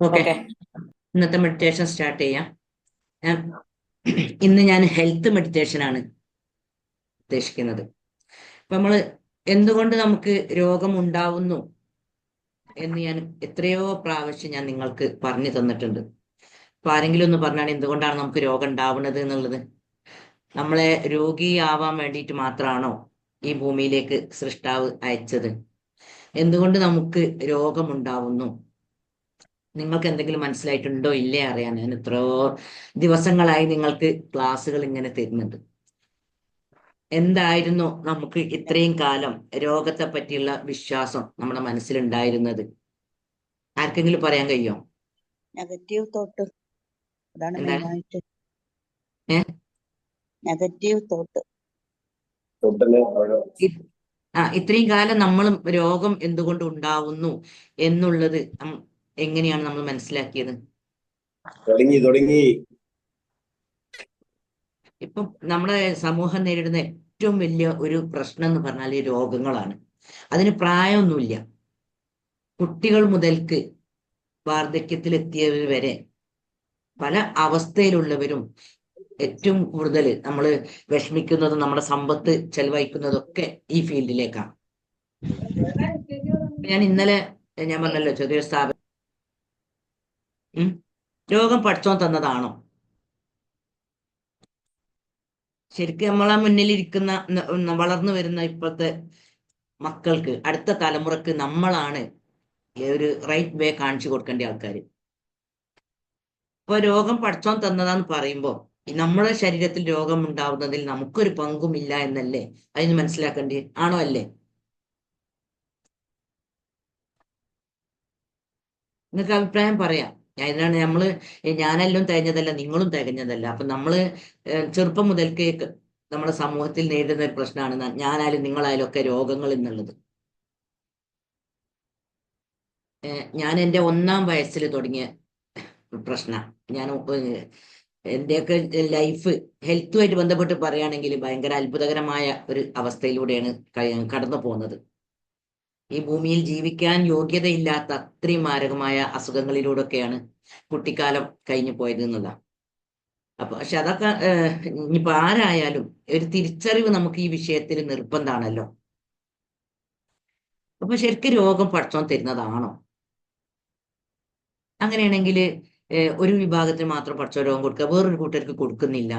Okay, okay. ഇന്നത്തെ meditation start ചെയ്യാം. ഞാൻ ഇന്ന് ഹെൽത്ത് മെഡിറ്റേഷൻ ആണ് ഉദ്ദേശിക്കുന്നത്. അപ്പൊ എന്തുകൊണ്ട് നമുക്ക് രോഗം ഉണ്ടാവുന്നു എന്ന് ഞാൻ എത്രയോ പ്രാവശ്യം നിങ്ങൾക്ക് പറഞ്ഞു തന്നിട്ടുണ്ട്. അപ്പൊ ആരെങ്കിലും ഒന്ന് പറഞ്ഞാണ് എന്തുകൊണ്ടാണ് നമുക്ക് രോഗം ഉണ്ടാവുന്നത് എന്നുള്ളത്. നമ്മളെ രോഗിയാവാൻ വേണ്ടിയിട്ട് മാത്രമാണോ ഈ ഭൂമിയിലേക്ക് സൃഷ്ടാവ് അയച്ചത്? എന്തുകൊണ്ട് നമുക്ക് രോഗമുണ്ടാവുന്നു? നിങ്ങൾക്ക് എന്തെങ്കിലും മനസ്സിലായിട്ടുണ്ടോ ഇല്ലേ അറിയാൻ ഞാൻ എത്രയോ ദിവസങ്ങളായി നിങ്ങൾക്ക് ക്ലാസ്സുകൾ ഇങ്ങനെ തരുന്നുണ്ട്. എന്തായിരുന്നു നമുക്ക് ഇത്രയും കാലം രോഗത്തെ പറ്റിയുള്ള വിശ്വാസം നമ്മുടെ മനസ്സിലുണ്ടായിരുന്നത്? ആർക്കെങ്കിലും പറയാൻ കഴിയോ? നെഗറ്റീവ് തോട്ട്, അതാണ് എന്താണ്? മെയിനായിട്ട്. ഏ നെഗറ്റീവ് തോട്ട്. ഇ- ഇത്രയും കാലം നമ്മൾ രോഗം എന്തുകൊണ്ട് ഉണ്ടാവുന്നു എന്നുള്ളത് എങ്ങനെയാണ് നമ്മൾ മനസ്സിലാക്കിയത്? തുടങ്ങി തുടങ്ങി ഇപ്പം നമ്മുടെ സമൂഹം നേരിടുന്ന ഏറ്റവും വലിയ ഒരു പ്രശ്നം എന്ന് പറഞ്ഞാൽ ഈ രോഗങ്ങളാണ്. അതിന് പ്രായമൊന്നുമില്ല. കുട്ടികൾ മുതൽക്ക് വാർദ്ധക്യത്തിലെത്തിയവർ വരെ പല അവസ്ഥയിലുള്ളവരും ഏറ്റവും കൂടുതൽ നമ്മൾ വിഷമിക്കുന്നതും നമ്മുടെ സമ്പത്ത് ചെലവഴിക്കുന്നതൊക്കെ ഈ ഫീൽഡിലേക്കാണ്. ഞാൻ ഇന്നലെ ഞാൻ പറഞ്ഞല്ലോ ചെറിയൊരു സ്ഥാപനം. രോഗം പഠിച്ചോൻ തന്നതാണോ? ശരിക്കും നമ്മളെ മുന്നിലിരിക്കുന്ന വളർന്നു വരുന്ന ഇപ്പോഴത്തെ മക്കൾക്ക്, അടുത്ത തലമുറക്ക് നമ്മളാണ് ഒരു റൈറ്റ് വേ കാണിച്ചു കൊടുക്കേണ്ട ആൾക്കാർ. ഇപ്പൊ രോഗം പഠിച്ചോൻ തന്നതാന്ന് പറയുമ്പോ നമ്മുടെ ശരീരത്തിൽ രോഗം ഉണ്ടാവുന്നതിൽ നമുക്കൊരു പങ്കുമില്ല എന്നല്ലേ അതിന് മനസ്സിലാക്കേണ്ടി? ആണോ അല്ലേ? നിങ്ങൾക്ക് അഭിപ്രായം പറയാം. അതിനാണ് ഞാനെല്ലാം തികഞ്ഞതല്ല, നിങ്ങളും തികഞ്ഞതല്ല. അപ്പൊ ചെറുപ്പം മുതൽക്കേ നമ്മുടെ സമൂഹത്തിൽ നേരിടുന്ന ഒരു പ്രശ്നമാണ് ഞാനായാലും നിങ്ങളായാലും ഒക്കെ രോഗങ്ങൾ എന്നുള്ളത്. ഞാൻ എൻ്റെ 1-ാം വയസ്സിൽ തുടങ്ങിയ പ്രശ്നം. ഞാൻ എന്റെയൊക്കെ ലൈഫ് ഹെൽത്തുമായിട്ട് ബന്ധപ്പെട്ട് പറയുകയാണെങ്കിൽ ഭയങ്കര അത്ഭുതകരമായ ഒരു അവസ്ഥയിലൂടെയാണ് കടന്നു പോകുന്നത്. ഈ ഭൂമിയിൽ ജീവിക്കാൻ യോഗ്യതയില്ലാത്ത അത്രയും മാരകമായ അസുഖങ്ങളിലൂടെയൊക്കെയാണ് കുട്ടിക്കാലം കഴിഞ്ഞു പോയത് എന്നുള്ളതാണ്. പക്ഷെ അതൊക്കെ ഇനിയിപ്പോ ആരായാലും ഒരു തിരിച്ചറിവ് നമുക്ക് ഈ വിഷയത്തിൽ നിർബന്ധമാണല്ലോ. അപ്പൊ ശരിക്കും രോഗം പടച്ചോൻ തരുന്നതാണോ? അങ്ങനെയാണെങ്കിൽ ഒരു വിഭാഗത്തിന് മാത്രം പടച്ചോൻ രോഗം കൊടുക്കുക, വേറൊരു കൂട്ടർക്ക് കൊടുക്കുന്നില്ല.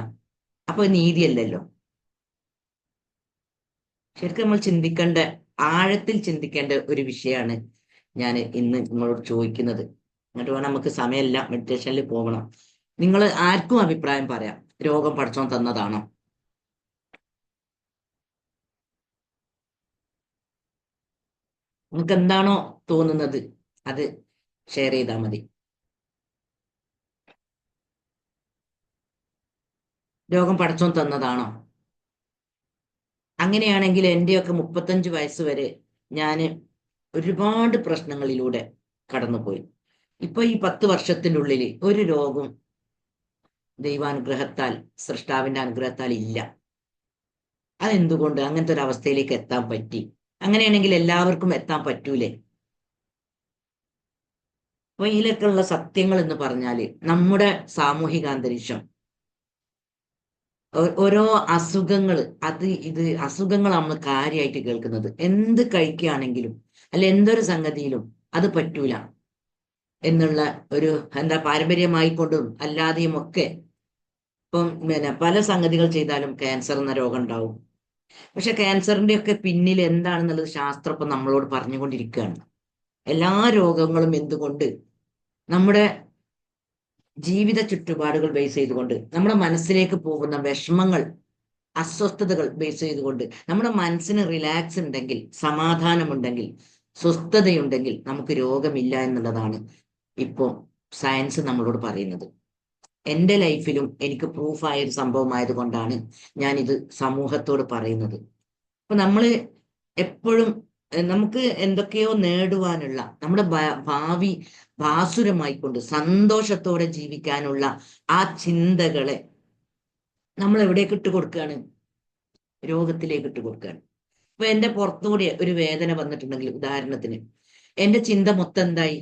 അപ്പൊ നീതിയല്ലല്ലോ. ശരിക്കും നമ്മൾ ആഴത്തിൽ ചിന്തിക്കേണ്ട ഒരു വിഷയമാണ് ഞാൻ ഇന്ന് നിങ്ങളോട് ചോദിക്കുന്നത്. എന്നിട്ട് വേണം, നമുക്ക് സമയമില്ല, മെഡിറ്റേഷനിൽ പോകണം. നിങ്ങൾ ആർക്കും അഭിപ്രായം പറയാം. രോഗം പടച്ചോൻ തന്നതാണോ? നിങ്ങൾക്ക് എന്താണോ തോന്നുന്നത് അത് ഷെയർ ചെയ്താൽ മതി. രോഗം പടച്ചോൻ തന്നതാണോ? അങ്ങനെയാണെങ്കിൽ എന്റെയൊക്കെ 35 വയസ്സ് വരെ ഞാൻ ഒരുപാട് പ്രശ്നങ്ങളിലൂടെ കടന്നുപോയി. ഇപ്പൊ ഈ 10 വർഷത്തിൻ്റെ ഉള്ളിൽ ഒരു രോഗം ദൈവാനുഗ്രഹത്താൽ, സൃഷ്ടാവിന്റെ അനുഗ്രഹത്താൽ ഇല്ല. അതെന്തുകൊണ്ട് അങ്ങനത്തെ ഒരു അവസ്ഥയിലേക്ക് എത്താൻ പറ്റി? അങ്ങനെയാണെങ്കിൽ എല്ലാവർക്കും എത്താൻ പറ്റൂലേ? അപ്പൊ ഇതിലൊക്കെയുള്ള സത്യങ്ങൾ എന്ന് പറഞ്ഞാല് നമ്മുടെ സാമൂഹിക അന്തരീക്ഷം, ഓരോ അസുഖങ്ങൾ, അസുഖങ്ങൾ നമ്മൾ കാര്യമായിട്ട് കേൾക്കുന്നത്. എന്ത് കഴിക്കുകയാണെങ്കിലും അല്ല എന്തൊരു സംഗതിയിലും അത് പറ്റൂല എന്നുള്ള ഒരു പാരമ്പര്യമായിക്കൊണ്ടും അല്ലാതെയും ഒക്കെ ഇപ്പം പല സംഗതികൾ ചെയ്താലും ക്യാൻസർ എന്ന രോഗം ഉണ്ടാവും. പക്ഷെ ക്യാൻസറിന്റെ ഒക്കെ പിന്നിൽ എന്താണെന്നുള്ളത് ശാസ്ത്രം ഇപ്പം നമ്മളോട് പറഞ്ഞുകൊണ്ടിരിക്കുകയാണ്. എല്ലാ രോഗങ്ങളും എന്തുകൊണ്ട് നമ്മുടെ ജീവിത ചുറ്റുപാടുകൾ ബേസ് ചെയ്തുകൊണ്ട്, നമ്മുടെ മനസ്സിലേക്ക് പോകുന്ന വിഷമങ്ങൾ, അസ്വസ്ഥതകൾ ബേസ് ചെയ്തുകൊണ്ട്, നമ്മുടെ മനസ്സിന് റിലാക്സ് ഉണ്ടെങ്കിൽ, സമാധാനമുണ്ടെങ്കിൽ, സ്വസ്ഥതയുണ്ടെങ്കിൽ നമുക്ക് രോഗമില്ല എന്നുള്ളതാണ് ഇപ്പോൾ സയൻസ് നമ്മളോട് പറയുന്നത്. എൻ്റെ ലൈഫിലും എനിക്ക് പ്രൂഫായ ഒരു സംഭവമായത് കൊണ്ടാണ് ഞാനിത് സമൂഹത്തോട് പറയുന്നത്. അപ്പൊ എപ്പോഴും നമുക്ക് എന്തൊക്കെയോ നേടുവാനുള്ള, നമ്മുടെ ഭാവി ഭാസുരമായിക്കൊണ്ട് സന്തോഷത്തോടെ ജീവിക്കാനുള്ള ആ ചിന്തകളെ നമ്മൾ എവിടേക്ക് ഇട്ട് കൊടുക്കുകയാണ്? രോഗത്തിലേക്ക് ഇട്ട് കൊടുക്കുകയാണ്. ഇപ്പൊ എന്റെ പുറത്തുകൂടി ഒരു വേദന വന്നിട്ടുണ്ടെങ്കിൽ, ഉദാഹരണത്തിന്, എന്റെ ചിന്ത മൊത്തം എന്തായി?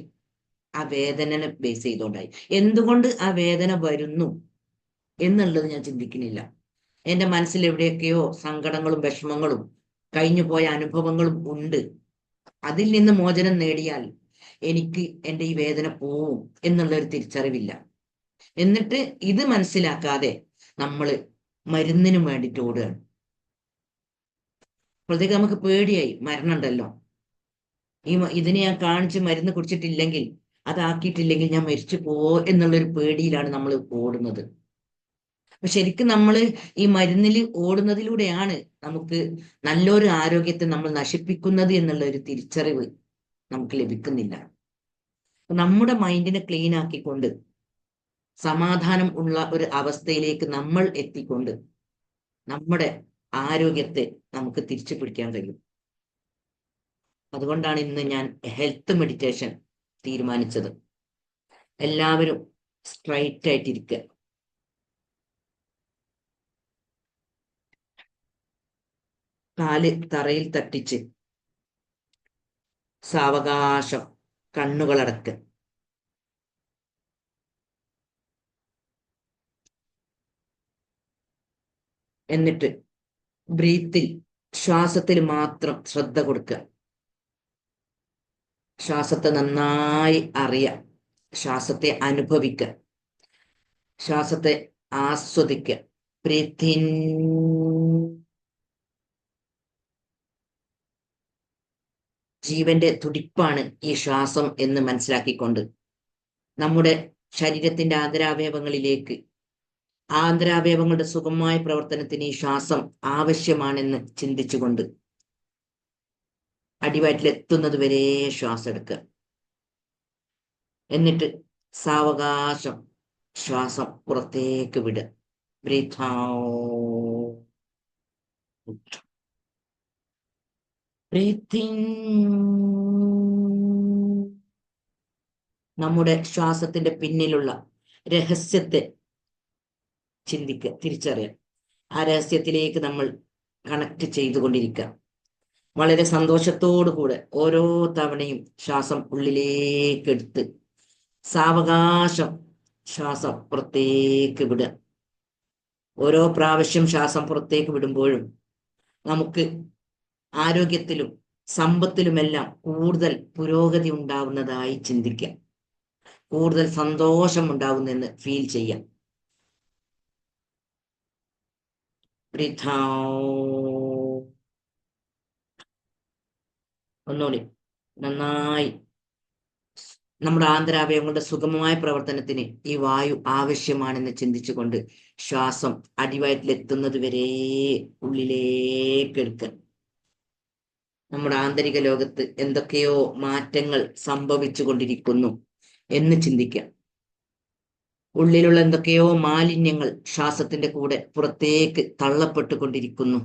ആ വേദനനെ ബേസ് ചെയ്തുകൊണ്ടായി. എന്തുകൊണ്ട് ആ വേദന വരുന്നു എന്നുള്ളത് ഞാൻ ചിന്തിക്കുന്നില്ല. എന്റെ മനസ്സിൽ എവിടെയൊക്കെയോ സങ്കടങ്ങളും വിഷമങ്ങളും കഴിഞ്ഞു പോയ അനുഭവങ്ങളും ഉണ്ട്. അതിൽ നിന്ന് മോചനം നേടിയാൽ എനിക്ക് എൻ്റെ ഈ വേദന പോവും എന്നുള്ള ഒരു തിരിച്ചറിവില്ല. എന്നിട്ട് ഇത് മനസ്സിലാക്കാതെ നമ്മൾ മരുന്നിനും വേണ്ടിയിട്ട് ഓടുകയാണ്. അപ്പോഴത്തേക്ക് നമുക്ക് പേടിയായി, മരണം ഉണ്ടല്ലോ, ഇതിനെ ഞാൻ കാണിച്ച് മരുന്ന് കുടിച്ചിട്ടില്ലെങ്കിൽ, അതാക്കിയിട്ടില്ലെങ്കിൽ ഞാൻ മരിച്ചു പോവോ എന്നുള്ളൊരു പേടിയിലാണ് നമ്മൾ ഓടുന്നത്. അപ്പൊ ശരിക്കും നമ്മൾ ഈ മരുന്നിൽ ഓടുന്നതിലൂടെയാണ് നമുക്ക് നല്ലൊരു ആരോഗ്യത്തെ നമ്മൾ നശിപ്പിക്കുന്നത് എന്നുള്ള ഒരു തിരിച്ചറിവ് നമുക്ക് ലഭിക്കുന്നില്ല. നമ്മുടെ മൈൻഡിനെ ക്ലീൻ ആക്കിക്കൊണ്ട് സമാധാനം ഉള്ള ഒരു അവസ്ഥയിലേക്ക് നമ്മൾ എത്തിക്കൊണ്ട് നമ്മുടെ ആരോഗ്യത്തെ നമുക്ക് തിരിച്ചു പിടിക്കാൻ കഴിയും. അതുകൊണ്ടാണ് ഇന്ന് ഞാൻ ഹെൽത്ത് മെഡിറ്റേഷൻ തീരുമാനിച്ചത്. എല്ലാവരും സ്ട്രൈറ്റ് ആയിട്ടിരിക്കുക. കാല് തറയിൽ തട്ടിച്ച് സാവകാശം കണ്ണുകളടക്കുക. എന്നിട്ട് ബ്രീത്തിൽ, ശ്വാസത്തിൽ മാത്രം ശ്രദ്ധ കൊടുക്കുക. ശ്വാസത്തെ നന്നായി അറിയുക, ശ്വാസത്തെ അനുഭവിക്കുക, ശ്വാസത്തെ ആസ്വദിക്കുക. ബ്രീത്ത് ഇൻ, ജീവന്റെ തുടിപ്പാണ് ഈ ശ്വാസം എന്ന് മനസ്സിലാക്കിക്കൊണ്ട് നമ്മുടെ ശരീരത്തിന്റെ ആന്തരാവയവങ്ങളിലേക്ക്, ആന്തരാവയവങ്ങളുടെ സുഗമമായ പ്രവർത്തനത്തിന് ഈ ശ്വാസം ആവശ്യമാണെന്ന് ചിന്തിച്ചുകൊണ്ട് അടിവയറ്റിലെത്തുന്നത് വരെ ശ്വാസം എടുക്കുക. എന്നിട്ട് സാവകാശം ശ്വാസം പുറത്തേക്ക് വിടുക. Breathe out, breathe in. നമ്മുടെ ശ്വാസത്തിന്റെ പിന്നിലുള്ള രഹസ്യത്തെ ചിന്തിക്കുക, തിരിച്ചറിയാം. ആ രഹസ്യത്തിലേക്ക് നമ്മൾ കണക്ട് ചെയ്തുകൊണ്ടിരിക്കുക. വളരെ സന്തോഷത്തോടു കൂടെ ഓരോ തവണയും ശ്വാസം ഉള്ളിലേക്ക് എടുത്ത് സാവകാശം ശ്വാസം പുറത്തേക്ക് വിടുക. ഓരോ പ്രാവശ്യം ശ്വാസം പുറത്തേക്ക് വിടുമ്പോഴും നമുക്ക് ആരോഗ്യത്തിലും സമ്പത്തിലുമെല്ലാം കൂടുതൽ പുരോഗതി ഉണ്ടാവുന്നതായി ചിന്തിക്കാം, കൂടുതൽ സന്തോഷം ഉണ്ടാവുന്നെന്ന് ഫീൽ ചെയ്യാം. Breathe out. ഒന്നുകൂടി നന്നായി. നമ്മുടെ ആന്തരാവയവങ്ങളുടെ സുഗമമായ പ്രവർത്തനത്തിന് ഈ വായു ആവശ്യമാണെന്ന് ചിന്തിച്ചുകൊണ്ട് ശ്വാസം അടിവയറ്റിലെത്തുന്നത് വരെ ഉള്ളിലേക്ക് എടുക്കുക. നമ്മുടെ ആന്തരിക ലോകത്ത് എന്തൊക്കെയോ മാറ്റങ്ങൾ സംഭവിച്ചു കൊണ്ടിരിക്കുന്നു എന്ന് ചിന്തിക്കാം. ഉള്ളിലുള്ള എന്തൊക്കെയോ മാലിന്യങ്ങൾ ശ്വാസത്തിന്റെ കൂടെ പുറത്തേക്ക് തള്ളപ്പെട്ടുകൊണ്ടിരിക്കുന്നു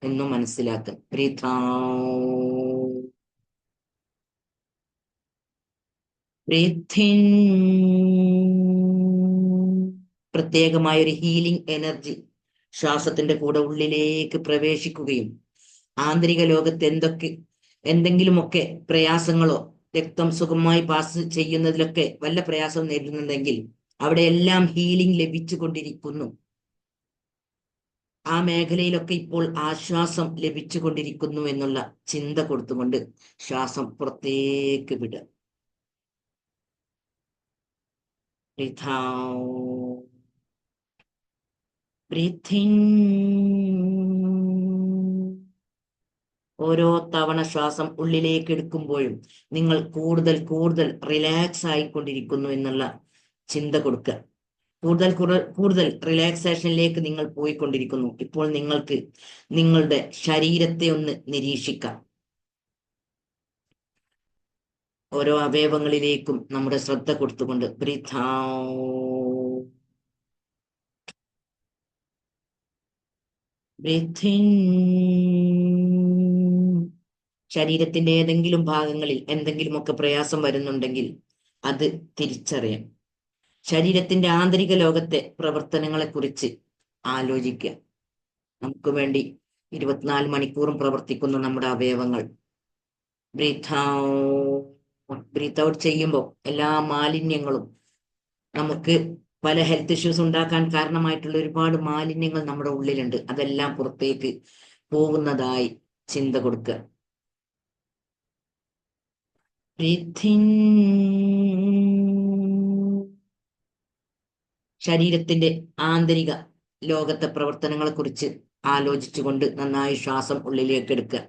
എന്നും മനസ്സിലാക്കുക. Breathe out, breathe in. പ്രത്യേകമായ ഒരു ഹീലിംഗ് എനർജി ശ്വാസത്തിന്റെ കൂടെ ഉള്ളിലേക്ക് പ്രവേശിക്കുകയും ആന്തരിക ലോകത്ത് എന്തെങ്കിലുമൊക്കെ പ്രയാസങ്ങളോ, രക്തം സുഗമമായി പാസ് ചെയ്യുന്നതിലൊക്കെ വല്ല പ്രയാസം നേരിടുന്നുണ്ടെങ്കിൽ അവിടെയെല്ലാം ഹീലിംഗ് ലഭിച്ചു കൊണ്ടിരിക്കുന്നു. ആ മേഖലയിലൊക്കെ ഇപ്പോൾ ആശ്വാസം ലഭിച്ചു കൊണ്ടിരിക്കുന്നു എന്നുള്ള ചിന്ത കൊടുത്തുകൊണ്ട് ശ്വാസം പുറത്തേക്ക് വിടുക. Breathe out, breathe in. ഓരോ തവണ ശ്വാസം ഉള്ളിലേക്ക് എടുക്കുമ്പോഴും നിങ്ങൾ കൂടുതൽ കൂടുതൽ റിലാക്സ് ആയിക്കൊണ്ടിരിക്കുന്നു എന്നുള്ള ചിന്ത കൊടുക്കുക. കൂടുതൽ കൂടുതൽ റിലാക്സേഷനിലേക്ക് നിങ്ങൾ പോയിക്കൊണ്ടിരിക്കുന്നു. ഇപ്പോൾ നിങ്ങൾക്ക് നിങ്ങളുടെ ശരീരത്തെ ഒന്ന് നിരീക്ഷിക്കാം. ഓരോ അവയവങ്ങളിലേക്കും നമ്മുടെ ശ്രദ്ധ കൊടുത്തുകൊണ്ട് ബ്രീത്ത് ഔട്ട്, ബ്രീത്ത് ഇൻ. ശരീരത്തിന്റെ ഏതെങ്കിലും ഭാഗങ്ങളിൽ എന്തെങ്കിലുമൊക്കെ പ്രയാസം വരുന്നുണ്ടെങ്കിൽ അത് തിരിച്ചറിയാം. ശരീരത്തിന്റെ ആന്തരിക ലോകത്തെ പ്രവർത്തനങ്ങളെ കുറിച്ച് ആലോചിക്കുക. നമുക്ക് വേണ്ടി 24 മണിക്കൂറും പ്രവർത്തിക്കുന്ന നമ്മുടെ അവയവങ്ങൾ. ബ്രീത്ത് ഔട്ട്, ബ്രീത്ത് ഔട്ട് ചെയ്യുമ്പോൾ എല്ലാ മാലിന്യങ്ങളും, നമുക്ക് പല ഹെൽത്ത് ഇഷ്യൂസ് ഉണ്ടാക്കാൻ കാരണമായിട്ടുള്ള ഒരുപാട് മാലിന്യങ്ങൾ നമ്മുടെ ഉള്ളിലുണ്ട്, അതെല്ലാം പുറത്തേക്ക് പോകുന്നതായി ചിന്ത കൊടുക്കുക. Breathe in. ശരീരത്തിന്റെ ആന്തരിക ലോകത്തെ പ്രവർത്തനങ്ങളെ കുറിച്ച് ആലോചിച്ചുകൊണ്ട് നന്നായി ശ്വാസം ഉള്ളിലേക്ക് എടുക്കുക.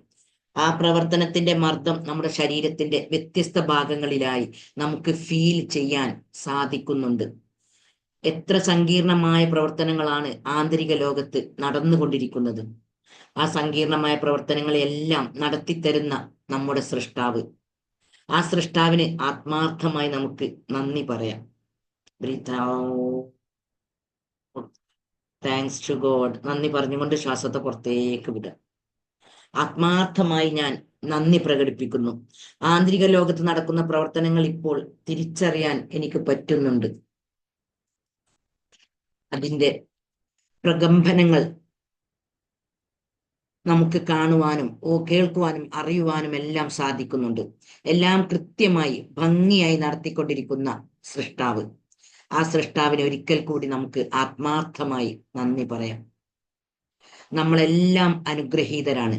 ആ പ്രവർത്തനത്തിന്റെ മർദ്ദം നമ്മുടെ ശരീരത്തിന്റെ വ്യത്യസ്ത ഭാഗങ്ങളിലായി നമുക്ക് ഫീൽ ചെയ്യാൻ സാധിക്കുന്നുണ്ട്. എത്ര സങ്കീർണമായ പ്രവർത്തനങ്ങളാണ് ആന്തരിക ലോകത്ത് നടന്നുകൊണ്ടിരിക്കുന്നത്. ആ സങ്കീർണമായ പ്രവർത്തനങ്ങളെല്ലാം നടത്തിത്തരുന്ന നമ്മുടെ സൃഷ്ടാവ്, ആ സൃഷ്ടാവിന് ആത്മാർത്ഥമായി നമുക്ക് നന്ദി പറയാം. Breathe out. Thanks to God. നന്ദി പറഞ്ഞുകൊണ്ട് ശ്വാസത്തെ പുറത്തേക്ക് വിടുക. ആത്മാർത്ഥമായി ഞാൻ നന്ദി പ്രകടിപ്പിക്കുന്നു. ആന്തരിക ലോകത്ത് നടക്കുന്ന പ്രവർത്തനങ്ങൾ ഇപ്പോൾ തിരിച്ചറിയാൻ എനിക്ക് പറ്റുന്നുണ്ട്. അതിന്റെ പ്രകമ്പനങ്ങൾ നമുക്ക് കാണുവാനും കേൾക്കുവാനും അറിയുവാനും എല്ലാം സാധിക്കുന്നുണ്ട്. എല്ലാം കൃത്യമായി ഭംഗിയായി നടത്തിക്കൊണ്ടിരിക്കുന്ന സൃഷ്ടാവ്, ആ സൃഷ്ടാവിനെ ഒരിക്കൽ കൂടി നമുക്ക് ആത്മാർത്ഥമായി നന്ദി പറയാം. നമ്മളെല്ലാം അനുഗ്രഹീതരാണ്.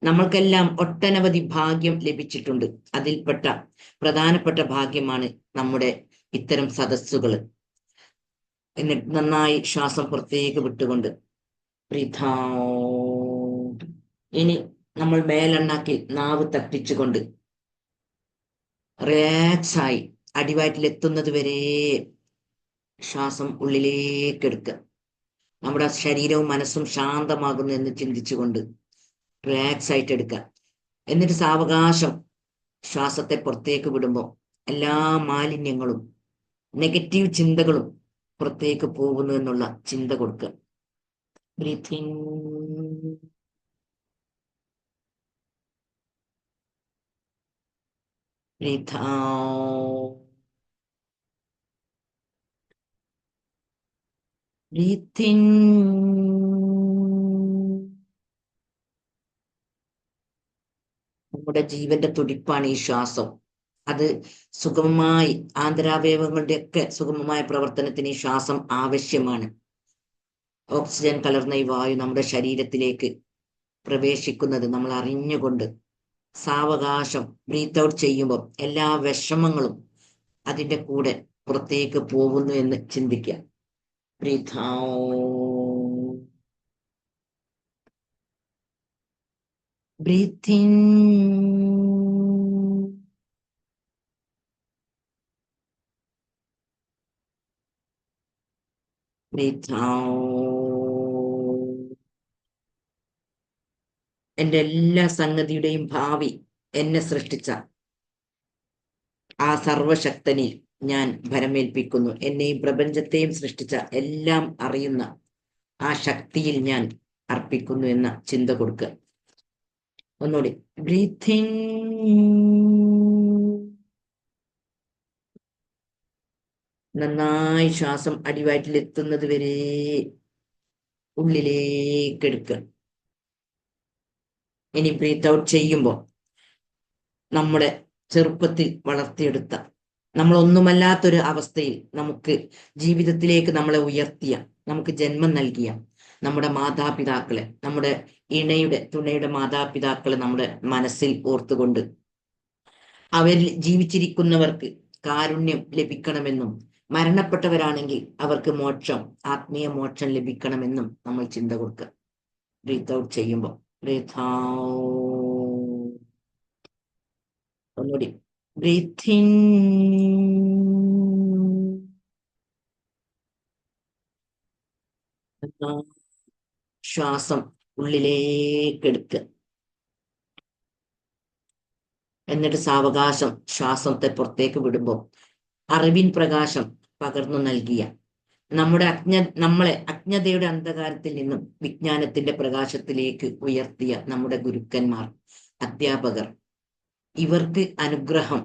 നമ്മൾക്കെല്ലാം ഒട്ടനവധി ഭാഗ്യം ലഭിച്ചിട്ടുണ്ട്. അതിൽപ്പെട്ട പ്രധാനപ്പെട്ട ഭാഗ്യമാണ് നമ്മുടെ ഇത്തരം സദസ്സുകൾ. എന്നിട്ട് നന്നായി ശ്വാസം പുറത്തേക്ക് വിട്ടുകൊണ്ട് ബ്രീത്ത് ഔട്ട്. ഇനി നമ്മൾ മേലെണ്ണാക്കി നാവ് തട്ടിച്ചുകൊണ്ട് റിലാക്സായി അടിവയറ്റിൽ എത്തുന്നത് വരെ ശ്വാസം ഉള്ളിലേക്ക് എടുക്കുക. നമ്മുടെ ശരീരവും മനസ്സും ശാന്തമാകുന്നു എന്ന് ചിന്തിച്ചുകൊണ്ട് റിലാക്സ് ആയിട്ട് എടുക്കുക. എന്നിട്ട് സാവകാശം ശ്വാസത്തെ പുറത്തേക്ക് വിടുമ്പോൾ എല്ലാ മാലിന്യങ്ങളും നെഗറ്റീവ് ചിന്തകളും പുറത്തേക്ക് പോകുന്നു എന്നുള്ള ചിന്ത കൊടുക്കുക. Breathing. Breathe out. Breathe in. നമ്മുടെ ജീവന്റെ തുടിപ്പാണ് ഈ ശ്വാസം. അത് സുഗമമായി ആന്തരാവയവങ്ങളുടെ ഒക്കെ സുഗമമായ പ്രവർത്തനത്തിന് ഈ ശ്വാസം ആവശ്യമാണ്. ഓക്സിജൻ കലർന്ന ഈ വായു നമ്മുടെ ശരീരത്തിലേക്ക് പ്രവേശിക്കുന്നത് നമ്മൾ അറിഞ്ഞുകൊണ്ട് സാവകാശം ബ്രീത്ത് ഔട്ട് ചെയ്യുമ്പോൾ എല്ലാ വിഷമങ്ങളും അതിന്റെ കൂടെ പുറത്തേക്ക് പോകുന്നു എന്ന് ചിന്തിക്കുക. Breathe out. Breathe in. Breathe out. എന്റെ എല്ലാ സംഗതിയുടെയും ഭാവി എന്നെ സൃഷ്ടിച്ച ആ സർവശക്തനിൽ ഞാൻ ഭരമേൽപ്പിക്കുന്നു. എന്നെയും പ്രപഞ്ചത്തെയും സൃഷ്ടിച്ച എല്ലാം അറിയുന്ന ആ ശക്തിയിൽ ഞാൻ അർപ്പിക്കുന്നു എന്ന ചിന്ത കൊടുക്കുക. ഒന്നുകൂടി ബ്രീത്തിങ്. നന്നായി ശ്വാസം അടിവയറ്റിൽ എത്തുന്നത് വരെ ഉള്ളിലേക്ക് എടുക്കുക. ഇനി ബ്രീത്ത് ഔട്ട് ചെയ്യുമ്പോൾ നമ്മുടെ ചെറുപ്പത്തിൽ വളർത്തിയെടുത്ത, നമ്മളൊന്നുമല്ലാത്തൊരു അവസ്ഥയിൽ നമുക്ക് ജീവിതത്തിലേക്ക് നമ്മളെ ഉയർത്തിയ, നമുക്ക് ജന്മം നൽകിയ നമ്മുടെ മാതാപിതാക്കളെ, നമ്മുടെ തുണയുടെ മാതാപിതാക്കളെ നമ്മുടെ മനസ്സിൽ ഓർത്തുകൊണ്ട് അവരിൽ ജീവിച്ചിരിക്കുന്നവർക്ക് കാരുണ്യം ലഭിക്കണമെന്നും മരണപ്പെട്ടവരാണെങ്കിൽ അവർക്ക് മോക്ഷം, ആത്മീയ മോക്ഷം ലഭിക്കണമെന്നും നമ്മൾ ചിന്ത കൊടുക്കുക. ബ്രീത്ത് ഔട്ട് ചെയ്യുമ്പോൾ ബ്രീത്ത് ഔട്ട്. ഒന്നുകൂടി ബ്രീത്ത് ഇൻ. ശ്വാസം ഉള്ളിലേക്ക് എടുക്കുക. എന്നിട്ട് സാവകാശം ശ്വാസത്തെ പുറത്തേക്ക് വിടുമ്പോൾ അറിവിൻ പ്രകാശം പകർന്നു നൽകിയ നമ്മളെ അജ്ഞതയുടെ അന്ധകാരത്തിൽ നിന്നും വിജ്ഞാനത്തിന്റെ പ്രകാശത്തിലേക്ക് ഉയർത്തിയ നമ്മുടെ ഗുരുക്കന്മാർ, അധ്യാപകർ, ഇവർക്ക് അനുഗ്രഹം.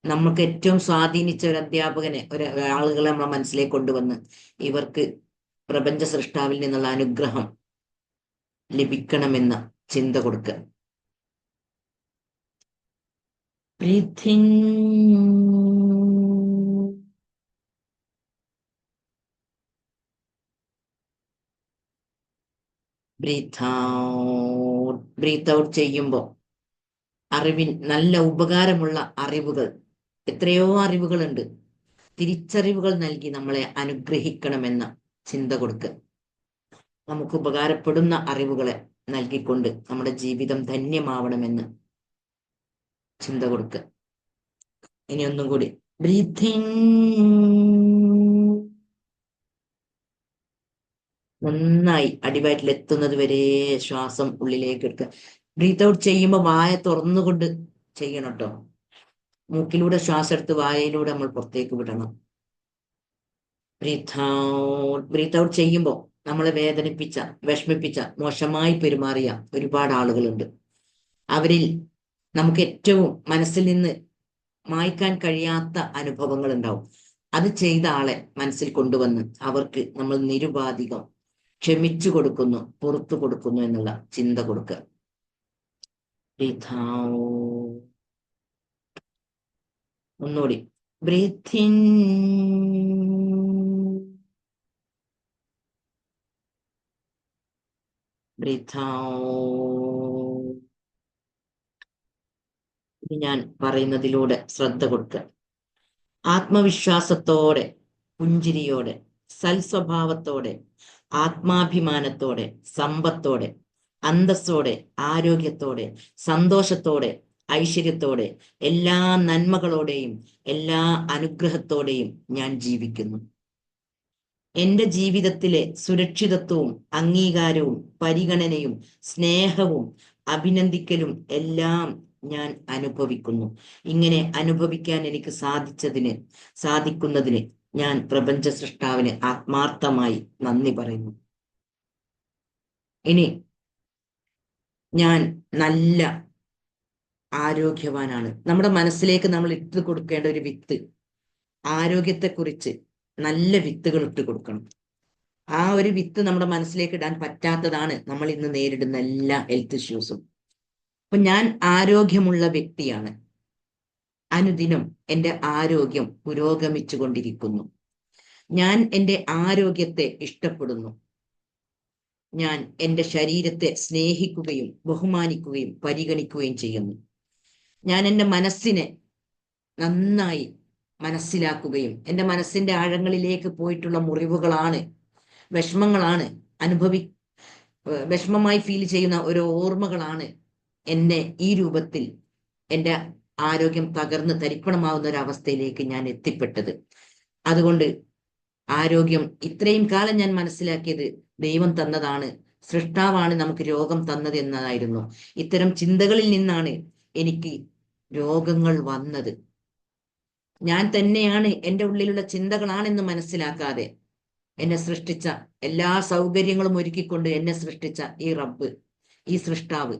നമുക്ക് ഏറ്റവും സ്വാധീനിച്ച ഒരു അധ്യാപകനെ, ആളുകളെ നമ്മളെ മനസ്സിലേക്ക് കൊണ്ടുവന്ന് ഇവർക്ക് പ്രപഞ്ച സൃഷ്ടാവിൽ നിന്നുള്ള അനുഗ്രഹം ലഭിക്കണമെന്ന ചിന്ത കൊടുക്കുക. Breathe in. Breathe out. Breathe out ചെയ്യുമ്പോൾ നല്ല ഉപകാരമുള്ള അറിവുകൾ, എത്രയോ അറിവുകളുണ്ട്, തിരിച്ചറിവുകൾ നൽകി നമ്മളെ അനുഗ്രഹിക്കണമെന്ന ചിന്ത കൊടുക്കുക. നമുക്ക് ഉപകാരപ്പെടുന്ന അറിവുകളെ നൽകിക്കൊണ്ട് നമ്മുടെ ജീവിതം ധന്യമാവണമെന്ന് ചിന്ത കൊടുക്കുക. ഇനി ഒന്നും കൂടി. ബ്രീത്തിങ്. നന്നായി അടിവയറ്റിൽ എത്തുന്നത് വരെ ശ്വാസം ഉള്ളിലേക്ക് എടുക്കുക. ബ്രീത്ത് ഔട്ട് ചെയ്യുമ്പോൾ വായ തുറന്നുകൊണ്ട് ചെയ്യണം കേട്ടോ. മൂക്കിലൂടെ ശ്വാസം എടുത്ത് വായയിലൂടെ നമ്മൾ പുറത്തേക്ക് വിടണം. Breath out. ബ്രീത്ത് ഔട്ട് ചെയ്യുമ്പോൾ നമ്മളെ വേദനിപ്പിച്ച, വിഷമിപ്പിച്ച, മോശമായി പെരുമാറിയ ഒരുപാട് ആളുകളുണ്ട്. അവരിൽ നമുക്ക് ഏറ്റവും മനസ്സിൽ നിന്ന് മായ്ക്കാൻ കഴിയാത്ത അനുഭവങ്ങൾ ഉണ്ടാവും. അത് ചെയ്ത ആളെ മനസ്സിൽ കൊണ്ടുവന്ന് അവർക്ക് നമ്മൾ നിരുപാധികം ക്ഷമിച്ചു കൊടുക്കുന്നു, പുറത്തു കൊടുക്കുന്നു എന്നുള്ള ചിന്ത കൊടുക്കുക. ഒന്നുകൂടി. ബ്രീത്തിങ്. Breathe out. ഞാൻ പറയുന്നതിലൂടെ ശ്രദ്ധ കൊടുക്കുക. ആത്മവിശ്വാസത്തോടെ, പുഞ്ചിരിയോടെ, സൽസ്വഭാവത്തോടെ, ആത്മാഭിമാനത്തോടെ, സമ്പത്തോടെ, അന്തസ്സോടെ, ആരോഗ്യത്തോടെ, സന്തോഷത്തോടെ, ഐശ്വര്യത്തോടെ, എല്ലാ നന്മകളോടെയും എല്ലാ അനുഗ്രഹത്തോടെയും ഞാൻ ജീവിക്കുന്നു. എന്റെ ജീവിതത്തിലെ സുരക്ഷിതത്വവും അംഗീകാരവും പരിഗണനയും സ്നേഹവും അഭിനന്ദിക്കലും എല്ലാം ഞാൻ അനുഭവിക്കുന്നു. ഇങ്ങനെ അനുഭവിക്കാൻ എനിക്ക് സാധിക്കുന്നതിന് ഞാൻ പ്രപഞ്ച സൃഷ്ടാവിന് ആത്മാർത്ഥമായി നന്ദി പറയുന്നു. ഇനി ഞാൻ നല്ല ആരോഗ്യവാനാണ്. നമ്മുടെ മനസ്സിലേക്ക് നമ്മൾ ഇട്ട് കൊടുക്കേണ്ട ഒരു വിത്ത്, ആരോഗ്യത്തെക്കുറിച്ച് നല്ല വിത്തുകൾ ഇട്ട് കൊടുക്കണം. ആ ഒരു വിത്ത് നമ്മുടെ മനസ്സിലേക്ക് ഇടാൻ പറ്റാത്തതാണ് നമ്മൾ ഇന്ന് നേരിടുന്ന എല്ലാ ഹെൽത്ത് ഇഷ്യൂസും. അപ്പൊ ഞാൻ ആരോഗ്യമുള്ള വ്യക്തിയാണ്. അനുദിനം എൻ്റെ ആരോഗ്യം പുരോഗമിച്ചു കൊണ്ടിരിക്കുന്നു. ഞാൻ എൻ്റെ ആരോഗ്യത്തെ ഇഷ്ടപ്പെടുന്നു. ഞാൻ എൻ്റെ ശരീരത്തെ സ്നേഹിക്കുകയും ബഹുമാനിക്കുകയും പരിഗണിക്കുകയും ചെയ്യുന്നു. ഞാൻ എൻ്റെ മനസ്സിനെ നന്നായി മനസ്സിലാക്കുകയും എൻ്റെ മനസ്സിന്റെ ആഴങ്ങളിലേക്ക് പോയിട്ടുള്ള മുറിവുകളാണ്, വിഷമങ്ങളാണ്, വിഷമമായി ഫീൽ ചെയ്യുന്ന ഓരോ ഓർമ്മകളാണ് എന്നെ ഈ രൂപത്തിൽ എൻ്റെ ആരോഗ്യം തകർന്ന് തരിപ്പണമാവുന്ന ഒരു അവസ്ഥയിലേക്ക് ഞാൻ എത്തിപ്പെട്ടത്. അതുകൊണ്ട് ആരോഗ്യം ഇത്രയും കാലം ഞാൻ മനസ്സിലാക്കിയത് ദൈവം തന്നതാണ്, സൃഷ്ടാവാണ് നമുക്ക് രോഗം തന്നത് എന്നതായിരുന്നു. ഇത്തരം ചിന്തകളിൽ നിന്നാണ് എനിക്ക് രോഗങ്ങൾ വന്നത്. ഞാൻ തന്നെയാണ്, എൻ്റെ ഉള്ളിലുള്ള ചിന്തകളാണെന്ന് മനസ്സിലാക്കാതെ എന്നെ സൃഷ്ടിച്ച, എല്ലാ സൗകര്യങ്ങളും ഒരുക്കിക്കൊണ്ട് എന്നെ സൃഷ്ടിച്ച ഈ റബ്ബ്, ഈ സൃഷ്ടാവ്,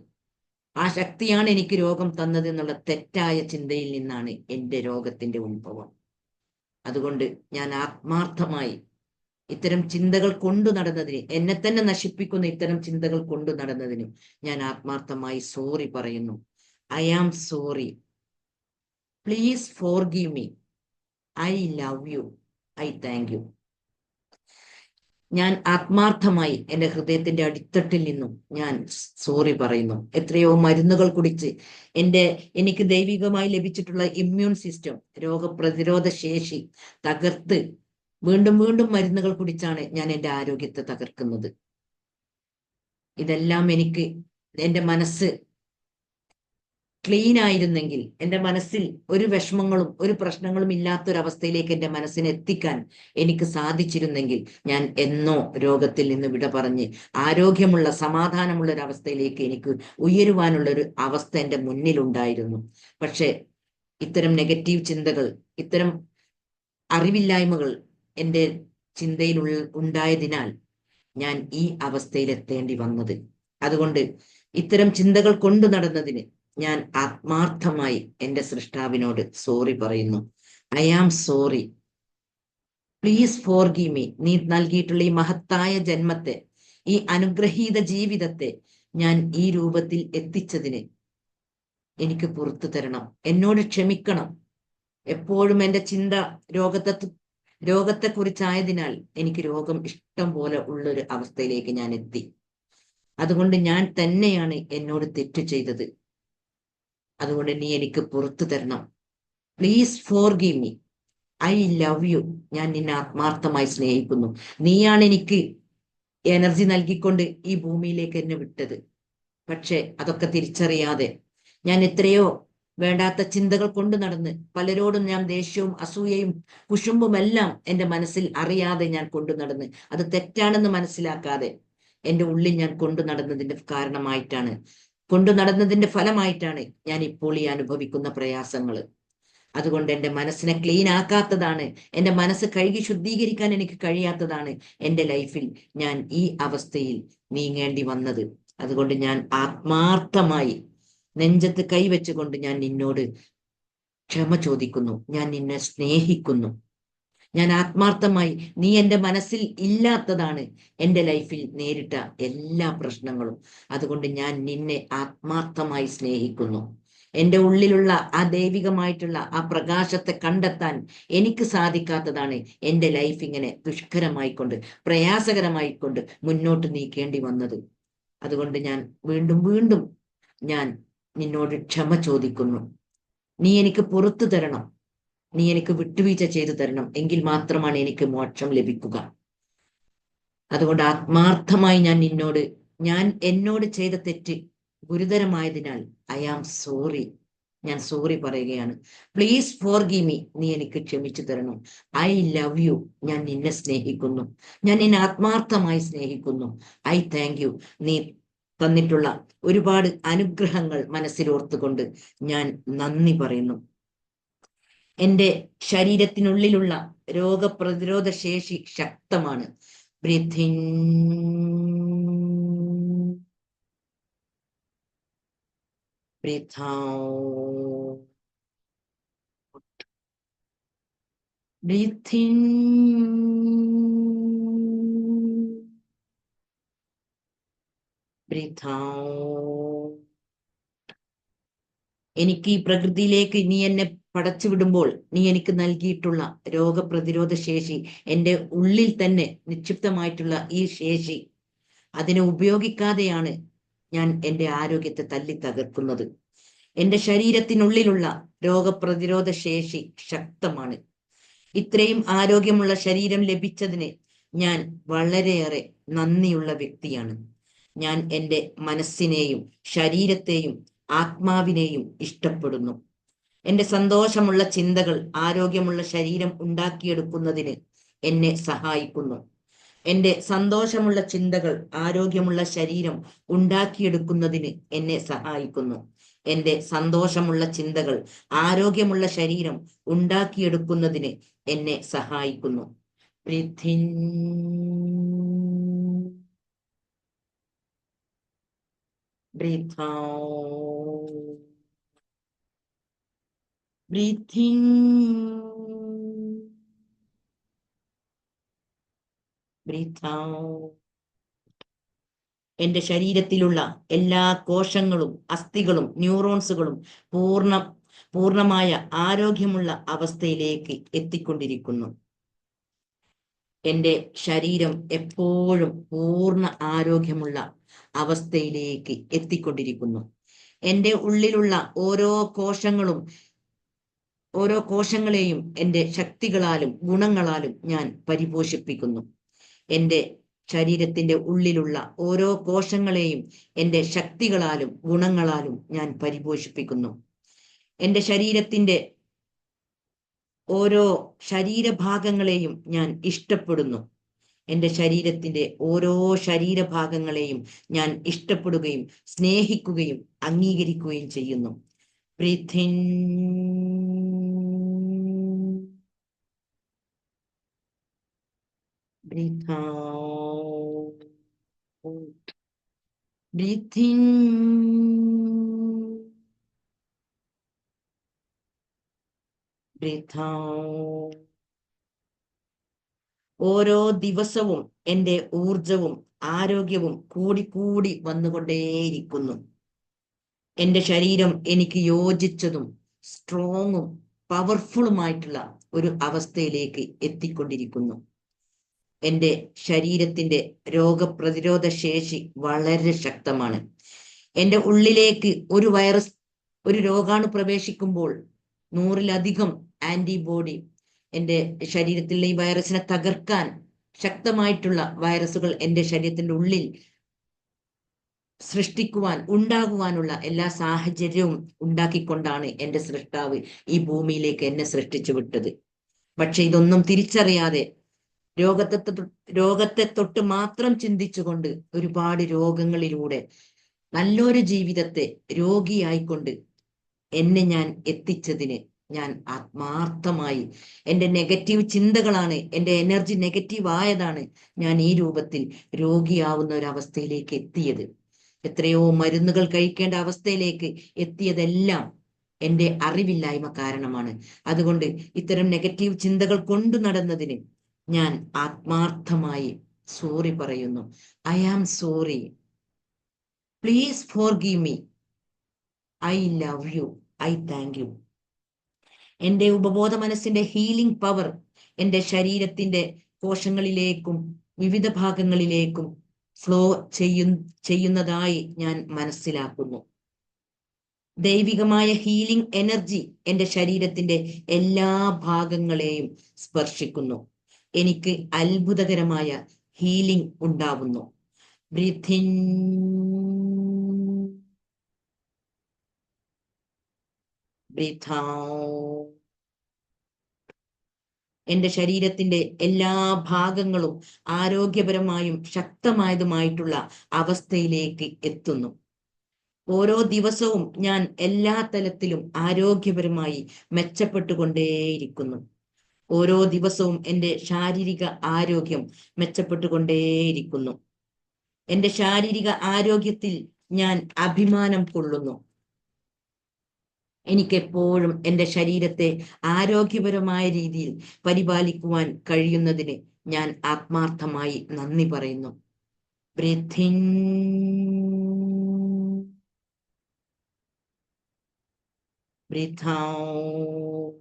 ആ ശക്തിയാണ് എനിക്ക് രോഗം തന്നത് എന്നുള്ള തെറ്റായ ചിന്തയിൽ നിന്നാണ് എൻ്റെ രോഗത്തിന്റെ ഉത്ഭവം. അതുകൊണ്ട് ഞാൻ ആത്മാർത്ഥമായി ഇത്തരം ചിന്തകൾ കൊണ്ടു നടന്നതിന്, എന്നെ തന്നെ നശിപ്പിക്കുന്ന ഇത്തരം ചിന്തകൾ കൊണ്ടു നടന്നതിന് ഞാൻ ആത്മാർത്ഥമായി സോറി പറയുന്നു. I am sorry. Please forgive me. I love you. I thank you. ഞാൻ ആത്മാർത്ഥമായി എൻ്റെ ഹൃദയത്തിന്റെ അടിത്തട്ടിൽ നിന്നും ഞാൻ സോറി പറയുന്നു. എത്രയോ മരുന്നുകൾ കുടിച്ച് എനിക്ക് ദൈവികമായി ലഭിച്ചിട്ടുള്ള ഇമ്മ്യൂൺ സിസ്റ്റം, രോഗപ്രതിരോധ ശേഷി തകർത്ത് വീണ്ടും വീണ്ടും മരുന്നുകൾ കുടിച്ചാണ് ഞാൻ എൻ്റെ ആരോഗ്യത്തെ തകർക്കുന്നത്. ഇതെല്ലാം എനിക്ക് എൻ്റെ മനസ്സ് ക്ലീൻ ആയിരുന്നെങ്കിൽ, എൻ്റെ മനസ്സിൽ ഒരു വിഷമങ്ങളും ഒരു പ്രശ്നങ്ങളും ഇല്ലാത്തൊരവസ്ഥയിലേക്ക് എൻ്റെ മനസ്സിനെ എത്തിക്കാൻ എനിക്ക് സാധിച്ചിരുന്നെങ്കിൽ ഞാൻ എന്നോ രോഗത്തിൽ നിന്ന് വിട പറഞ്ഞ് ആരോഗ്യമുള്ള, സമാധാനമുള്ള ഒരു അവസ്ഥയിലേക്ക് എനിക്ക് ഉയരുവാനുള്ള ഒരു അവസ്ഥ എൻ്റെ മുന്നിലുണ്ടായിരുന്നു. പക്ഷെ ഇത്തരം നെഗറ്റീവ് ചിന്തകൾ, ഇത്തരം അറിവില്ലായ്മകൾ എൻ്റെ ചിന്തയിൽ ഉണ്ടായതിനാൽ ഞാൻ ഈ അവസ്ഥയിലെത്തേണ്ടി വന്നത്. അതുകൊണ്ട് ഇത്തരം ചിന്തകൾ കൊണ്ടു നടന്നതിന് ഞാൻ ആത്മാർത്ഥമായി എൻ്റെ സൃഷ്ടാവിനോട് സോറി പറയുന്നു. I am sorry. Please forgive me. നീ നൽകിയിട്ടുള്ള ഈ മഹത്തായ ജന്മത്തെ, ഈ അനുഗ്രഹീത ജീവിതത്തെ ഞാൻ ഈ രൂപത്തിൽ എത്തിച്ചതിന് എനിക്ക് പുറത്തു തരണം, എന്നോട് ക്ഷമിക്കണം. എപ്പോഴും എൻ്റെ ചിന്ത രോഗത്തെക്കുറിച്ചായതിനാൽ എനിക്ക് രോഗം ഇഷ്ടം പോലെ ഉള്ളൊരു അവസ്ഥയിലേക്ക് ഞാൻ എത്തി. അതുകൊണ്ട് ഞാൻ തന്നെയാണ് എന്നോട് തെറ്റ് ചെയ്തത്. അതുകൊണ്ട് നീ എനിക്ക് പുറത്തു തരണം. Please forgive me. I love U. ഞാൻ നിന്നെ ആത്മാർത്ഥമായി സ്നേഹിക്കുന്നു. നീയാണ് എനിക്ക് എനർജി നൽകിക്കൊണ്ട് ഈ ഭൂമിയിലേക്ക് എന്നെ വിട്ടത്. പക്ഷെ അതൊക്കെ തിരിച്ചറിയാതെ ഞാൻ എത്രയോ വേണ്ടാത്ത ചിന്തകൾ കൊണ്ട് നടന്ന് പലരോടും ഞാൻ ദേഷ്യവും അസൂയയും കുശുമ്പും എല്ലാം എൻ്റെ മനസ്സിൽ അറിയാതെ ഞാൻ കൊണ്ടു നടന്ന്, അത് തെറ്റാണെന്ന് മനസ്സിലാക്കാതെ എൻ്റെ ഉള്ളിൽ ഞാൻ കൊണ്ടു നടന്നതിന്റെ ഫലമായിട്ടാണ് ഞാൻ ഇപ്പോൾ ഈ അനുഭവിക്കുന്ന പ്രയാസങ്ങൾ. അതുകൊണ്ട് എൻ്റെ മനസ്സിനെ ക്ലീൻ ആക്കാത്തതാണ്, എൻ്റെ മനസ്സ് കഴുകി ശുദ്ധീകരിക്കാൻ എനിക്ക് കഴിയാത്തതാണ് എൻ്റെ ലൈഫിൽ ഞാൻ ഈ അവസ്ഥയിൽ നീങ്ങേണ്ടി വന്നത്. അതുകൊണ്ട് ഞാൻ ആത്മാർത്ഥമായി നെഞ്ചത്ത് കൈവച്ചുകൊണ്ട് ഞാൻ നിന്നോട് ക്ഷമ ചോദിക്കുന്നു. ഞാൻ നിന്നെ സ്നേഹിക്കുന്നു. ഞാൻ ആത്മാർത്ഥമായി, നീ എൻ്റെ മനസ്സിൽ ഇല്ലാത്തതാണ് എൻ്റെ ലൈഫിൽ നേരിട്ട എല്ലാ പ്രശ്നങ്ങളും. അതുകൊണ്ട് ഞാൻ നിന്നെ ആത്മാർത്ഥമായി സ്നേഹിക്കുന്നു. എൻ്റെ ഉള്ളിലുള്ള ആ ദൈവികമായിട്ടുള്ള ആ പ്രകാശത്തെ കണ്ടെത്താൻ എനിക്ക് സാധിക്കാത്തതാണ് എൻ്റെ ലൈഫ് ഇങ്ങനെ ദുഷ്കരമായിക്കൊണ്ട് പ്രയാസകരമായിക്കൊണ്ട് മുന്നോട്ട് നീക്കേണ്ടി വന്നത്. അതുകൊണ്ട് ഞാൻ വീണ്ടും വീണ്ടും ഞാൻ നിന്നോട് ക്ഷമ ചോദിക്കുന്നു. നീ എനിക്ക് പുറത്തു തരണം, നീ എനിക്ക് വിട്ടുവീഴ്ച ചെയ്തു തരണം. എങ്കിൽ മാത്രമാണ് എനിക്ക് മോക്ഷം ലഭിക്കുക. അതുകൊണ്ട് ആത്മാർത്ഥമായി ഞാൻ എന്നോട് ചെയ്ത തെറ്റ് ഗുരുതരമായതിനാൽ ഐ ആം സോറി. ഞാൻ സോറി പറയുകയാണ്. Please forgive me. നീ എനിക്ക് ക്ഷമിച്ചു തരണം. I love U. ഞാൻ നിന്നെ സ്നേഹിക്കുന്നു. ഞാൻ നിന്നെ ആത്മാർത്ഥമായി സ്നേഹിക്കുന്നു. I thank U. നീ തന്നിട്ടുള്ള ഒരുപാട് അനുഗ്രഹങ്ങൾ മനസ്സിലോർത്തുകൊണ്ട് ഞാൻ നന്ദി പറയുന്നു. എൻ്റെ ശരീരത്തിനുള്ളിലുള്ള രോഗപ്രതിരോധ ശേഷി ശക്തമാണ്. Breathe in, breathe out, breathe in, breathe out. എനിക്ക് ഈ പ്രകൃതിയിലേക്ക് നീ എന്നെ പടച്ചു വിടുമ്പോൾ നീ എനിക്ക് നൽകിയിട്ടുള്ള രോഗപ്രതിരോധ ശേഷി, എൻ്റെ ഉള്ളിൽ തന്നെ നിക്ഷിപ്തമായിട്ടുള്ള ഈ ശേഷി, അതിനെ ഉപയോഗിക്കാതെയാണ് ഞാൻ എൻ്റെ ആരോഗ്യത്തെ തല്ലി തകർക്കുന്നത്. എൻ്റെ ശരീരത്തിനുള്ളിലുള്ള രോഗപ്രതിരോധ ശേഷി ശക്തമാണ്. ഇത്രയും ആരോഗ്യമുള്ള ശരീരം ലഭിച്ചതിന് ഞാൻ വളരെയേറെ നന്ദിയുള്ള വ്യക്തിയാണ്. ഞാൻ എൻ്റെ മനസ്സിനെയും ശരീരത്തെയും ആത്മാവിനെയും ഇഷ്ടപ്പെടുന്നു. എൻ്റെ സന്തോഷമുള്ള ചിന്തകൾ ആരോഗ്യമുള്ള ശരീരം ഉണ്ടാക്കിയെടുക്കുന്നതിന് എന്നെ സഹായിക്കുന്നു. എൻ്റെ സന്തോഷമുള്ള ചിന്തകൾ ആരോഗ്യമുള്ള ശരീരം ഉണ്ടാക്കിയെടുക്കുന്നതിന് എന്നെ സഹായിക്കുന്നു. എൻ്റെ സന്തോഷമുള്ള ചിന്തകൾ ആരോഗ്യമുള്ള ശരീരം ഉണ്ടാക്കിയെടുക്കുന്നതിന് എന്നെ സഹായിക്കുന്നു. Breathe in, breathe out, breathe in, breathe out. എൻ്റെ ശരീരത്തിലുള്ള എല്ലാ കോശങ്ങളും അസ്ഥികളും ന്യൂറോൺസുകളും പൂർണ്ണമായ ആരോഗ്യമുള്ള അവസ്ഥയിലേക്ക് എത്തിക്കൊണ്ടിരിക്കുന്നു. എൻ്റെ ശരീരം എപ്പോഴും പൂർണ്ണ ആരോഗ്യമുള്ള അവസ്ഥയിലേക്ക് എത്തിക്കൊണ്ടിരിക്കുന്നു. എൻ്റെ ഉള്ളിലുള്ള ഓരോ കോശങ്ങളെയും എൻ്റെ ശക്തികളാലും ഗുണങ്ങളാലും ഞാൻ പരിപോഷിപ്പിക്കുന്നു. എൻ്റെ ശരീരത്തിന്റെ ഉള്ളിലുള്ള ഓരോ കോശങ്ങളെയും എൻ്റെ ശക്തികളാലും ഗുണങ്ങളാലും ഞാൻ പരിപോഷിപ്പിക്കുന്നു. എൻ്റെ ശരീരത്തിന്റെ ഓരോ ശരീരഭാഗങ്ങളെയും ഞാൻ ഇഷ്ടപ്പെടുന്നു. എൻ്റെ ശരീരത്തിന്റെ ഓരോ ശരീരഭാഗങ്ങളെയും ഞാൻ ഇഷ്ടപ്പെടുകയും സ്നേഹിക്കുകയും അംഗീകരിക്കുകയും ചെയ്യുന്നു. Breathe in, breathe out, breathe in, breathe out. ഓരോ ദിവസവും എൻ്റെ ഊർജവും ആരോഗ്യവും കൂടി വന്നുകൊണ്ടേയിരിക്കുന്നു. എൻ്റെ ശരീരം എനിക്ക് യോജിച്ചതും സ്ട്രോങ്ങും പവർഫുള്ളുമായിട്ടുള്ള ഒരു അവസ്ഥയിലേക്ക് എത്തിക്കൊണ്ടിരിക്കുന്നു. എൻ്റെ ശരീരത്തിന്റെ രോഗപ്രതിരോധ ശേഷി വളരെ ശക്തമാണ്. എൻ്റെ ഉള്ളിലേക്ക് ഒരു രോഗാണു പ്രവേശിക്കുമ്പോൾ 100-ലധികം ആന്റിബോഡി എൻ്റെ ശരീരത്തിലെ ഈ വൈറസിനെ തകർക്കാൻ ശക്തമായിട്ടുള്ള വൈറസുകൾ എൻ്റെ ശരീരത്തിന്റെ ഉള്ളിൽ ഉണ്ടാകുവാനുള്ള എല്ലാ സാഹചര്യവും ഉണ്ടാക്കിക്കൊണ്ടാണ് എൻ്റെ സൃഷ്ടാവ് ഈ ഭൂമിയിലേക്ക് എന്നെ സൃഷ്ടിച്ചു വിട്ടത്. പക്ഷെ ഇതൊന്നും തിരിച്ചറിയാതെ രോഗത്തെ തൊട്ട് മാത്രം ചിന്തിച്ചുകൊണ്ട് ഒരുപാട് രോഗങ്ങളിലൂടെ നല്ലൊരു ജീവിതത്തെ രോഗിയായിക്കൊണ്ട് എന്നെ ഞാൻ എത്തിച്ചതിന് ഞാൻ ആത്മാർത്ഥമായി, എൻ്റെ നെഗറ്റീവ് ചിന്തകളാണ്, എൻ്റെ എനർജി നെഗറ്റീവ് ആയതാണ് ഞാൻ ഈ രൂപത്തിൽ രോഗിയാവുന്ന ഒരു അവസ്ഥയിലേക്ക് എത്തിയത്. എത്രയോ മരുന്നുകൾ കഴിക്കേണ്ട അവസ്ഥയിലേക്ക് എത്തിയതെല്ലാം എൻ്റെ അറിവില്ലായ്മ കാരണമാണ്. അതുകൊണ്ട് ഇത്തരം നെഗറ്റീവ് ചിന്തകൾ കൊണ്ടു നടന്നതിന് ഞാൻ ആത്മാർത്ഥമായി സോറി പറയുന്നു. I am sorry. Please forgive me. I love you. I thank you. എൻ്റെ ഉപബോധ മനസ്സിന്റെ ഹീലിംഗ് പവർ എൻ്റെ ശരീരത്തിന്റെ കോശങ്ങളിലേക്കും വിവിധ ഭാഗങ്ങളിലേക്കും ഫ്ലോ ചെയ്യുന്നതായി ഞാൻ മനസ്സിലാക്കുന്നു. ദൈവികമായ ഹീലിംഗ് എനർജി എൻ്റെ ശരീരത്തിന്റെ എല്ലാ ഭാഗങ്ങളെയും സ്പർശിക്കുന്നു. എനിക്ക് അത്ഭുതകരമായ ഹീലിംഗ് ഉണ്ടാവുന്നു. Breathe in, breathe out. എൻ്റെ ശരീരത്തിന്റെ എല്ലാ ഭാഗങ്ങളും ആരോഗ്യപരമായും ശക്തമായതുമായിട്ടുള്ള അവസ്ഥയിലേക്ക് എത്തുന്നു. ഓരോ ദിവസവും ഞാൻ എല്ലാ തലത്തിലും ആരോഗ്യപരമായി മെച്ചപ്പെട്ടുകൊണ്ടേയിരിക്കുന്നു. ഓരോ ദിവസവും എൻ്റെ ശാരീരിക ആരോഗ്യം മെച്ചപ്പെട്ടുകൊണ്ടേയിരിക്കുന്നു. എൻ്റെ ശാരീരിക ആരോഗ്യത്തിൽ ഞാൻ അഭിമാനം കൊള്ളുന്നു. എനിക്കെപ്പോഴും എൻ്റെ ശരീരത്തെ ആരോഗ്യപരമായ രീതിയിൽ പരിപാലിക്കുവാൻ കഴിയുന്നതിന് ഞാൻ ആത്മാർത്ഥമായി നന്ദി പറയുന്നു. Breathe in, breathe out.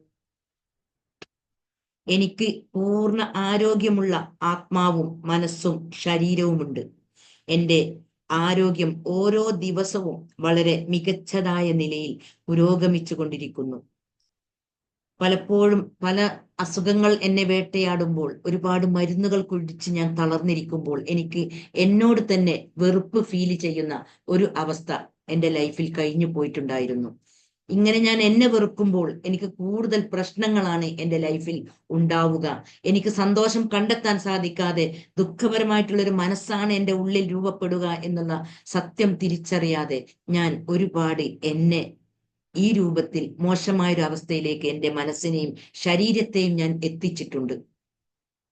എനിക്ക് പൂർണ്ണ ആരോഗ്യമുള്ള ആത്മാവും മനസ്സും ശരീരവുമുണ്ട്. എൻ്റെ ആരോഗ്യം ഓരോ ദിവസവും വളരെ മികച്ചതായ നിലയിൽ പുരോഗമിച്ചു കൊണ്ടിരിക്കുന്നു. പലപ്പോഴും പല അസുഖങ്ങൾ എന്നെ വേട്ടയാടുമ്പോൾ, ഒരുപാട് മരുന്നുകൾ കുടിച്ച് ഞാൻ തളർന്നിരിക്കുമ്പോൾ എനിക്ക് എന്നോട് തന്നെ വെറുപ്പ് ഫീൽ ചെയ്യുന്ന ഒരു അവസ്ഥ എൻ്റെ ലൈഫിൽ കഴിഞ്ഞു പോയിട്ടുണ്ടായിരുന്നു. ഇങ്ങനെ ഞാൻ എന്നെ വെറുക്കുമ്പോൾ എനിക്ക് കൂടുതൽ പ്രശ്നങ്ങളാണ് എൻ്റെ ലൈഫിൽ ഉണ്ടാവുക. എനിക്ക് സന്തോഷം കണ്ടെത്താൻ സാധിക്കാതെ ദുഃഖപരമായിട്ടുള്ളൊരു മനസ്സാണ് എൻ്റെ ഉള്ളിൽ രൂപപ്പെടുക എന്നുള്ള സത്യം തിരിച്ചറിയാതെ ഞാൻ ഒരുപാട് എന്നെ ഈ രൂപത്തിൽ മോശമായൊരു അവസ്ഥയിലേക്ക് എൻ്റെ മനസ്സിനെയും ശരീരത്തെയും ഞാൻ എത്തിച്ചിട്ടുണ്ട്.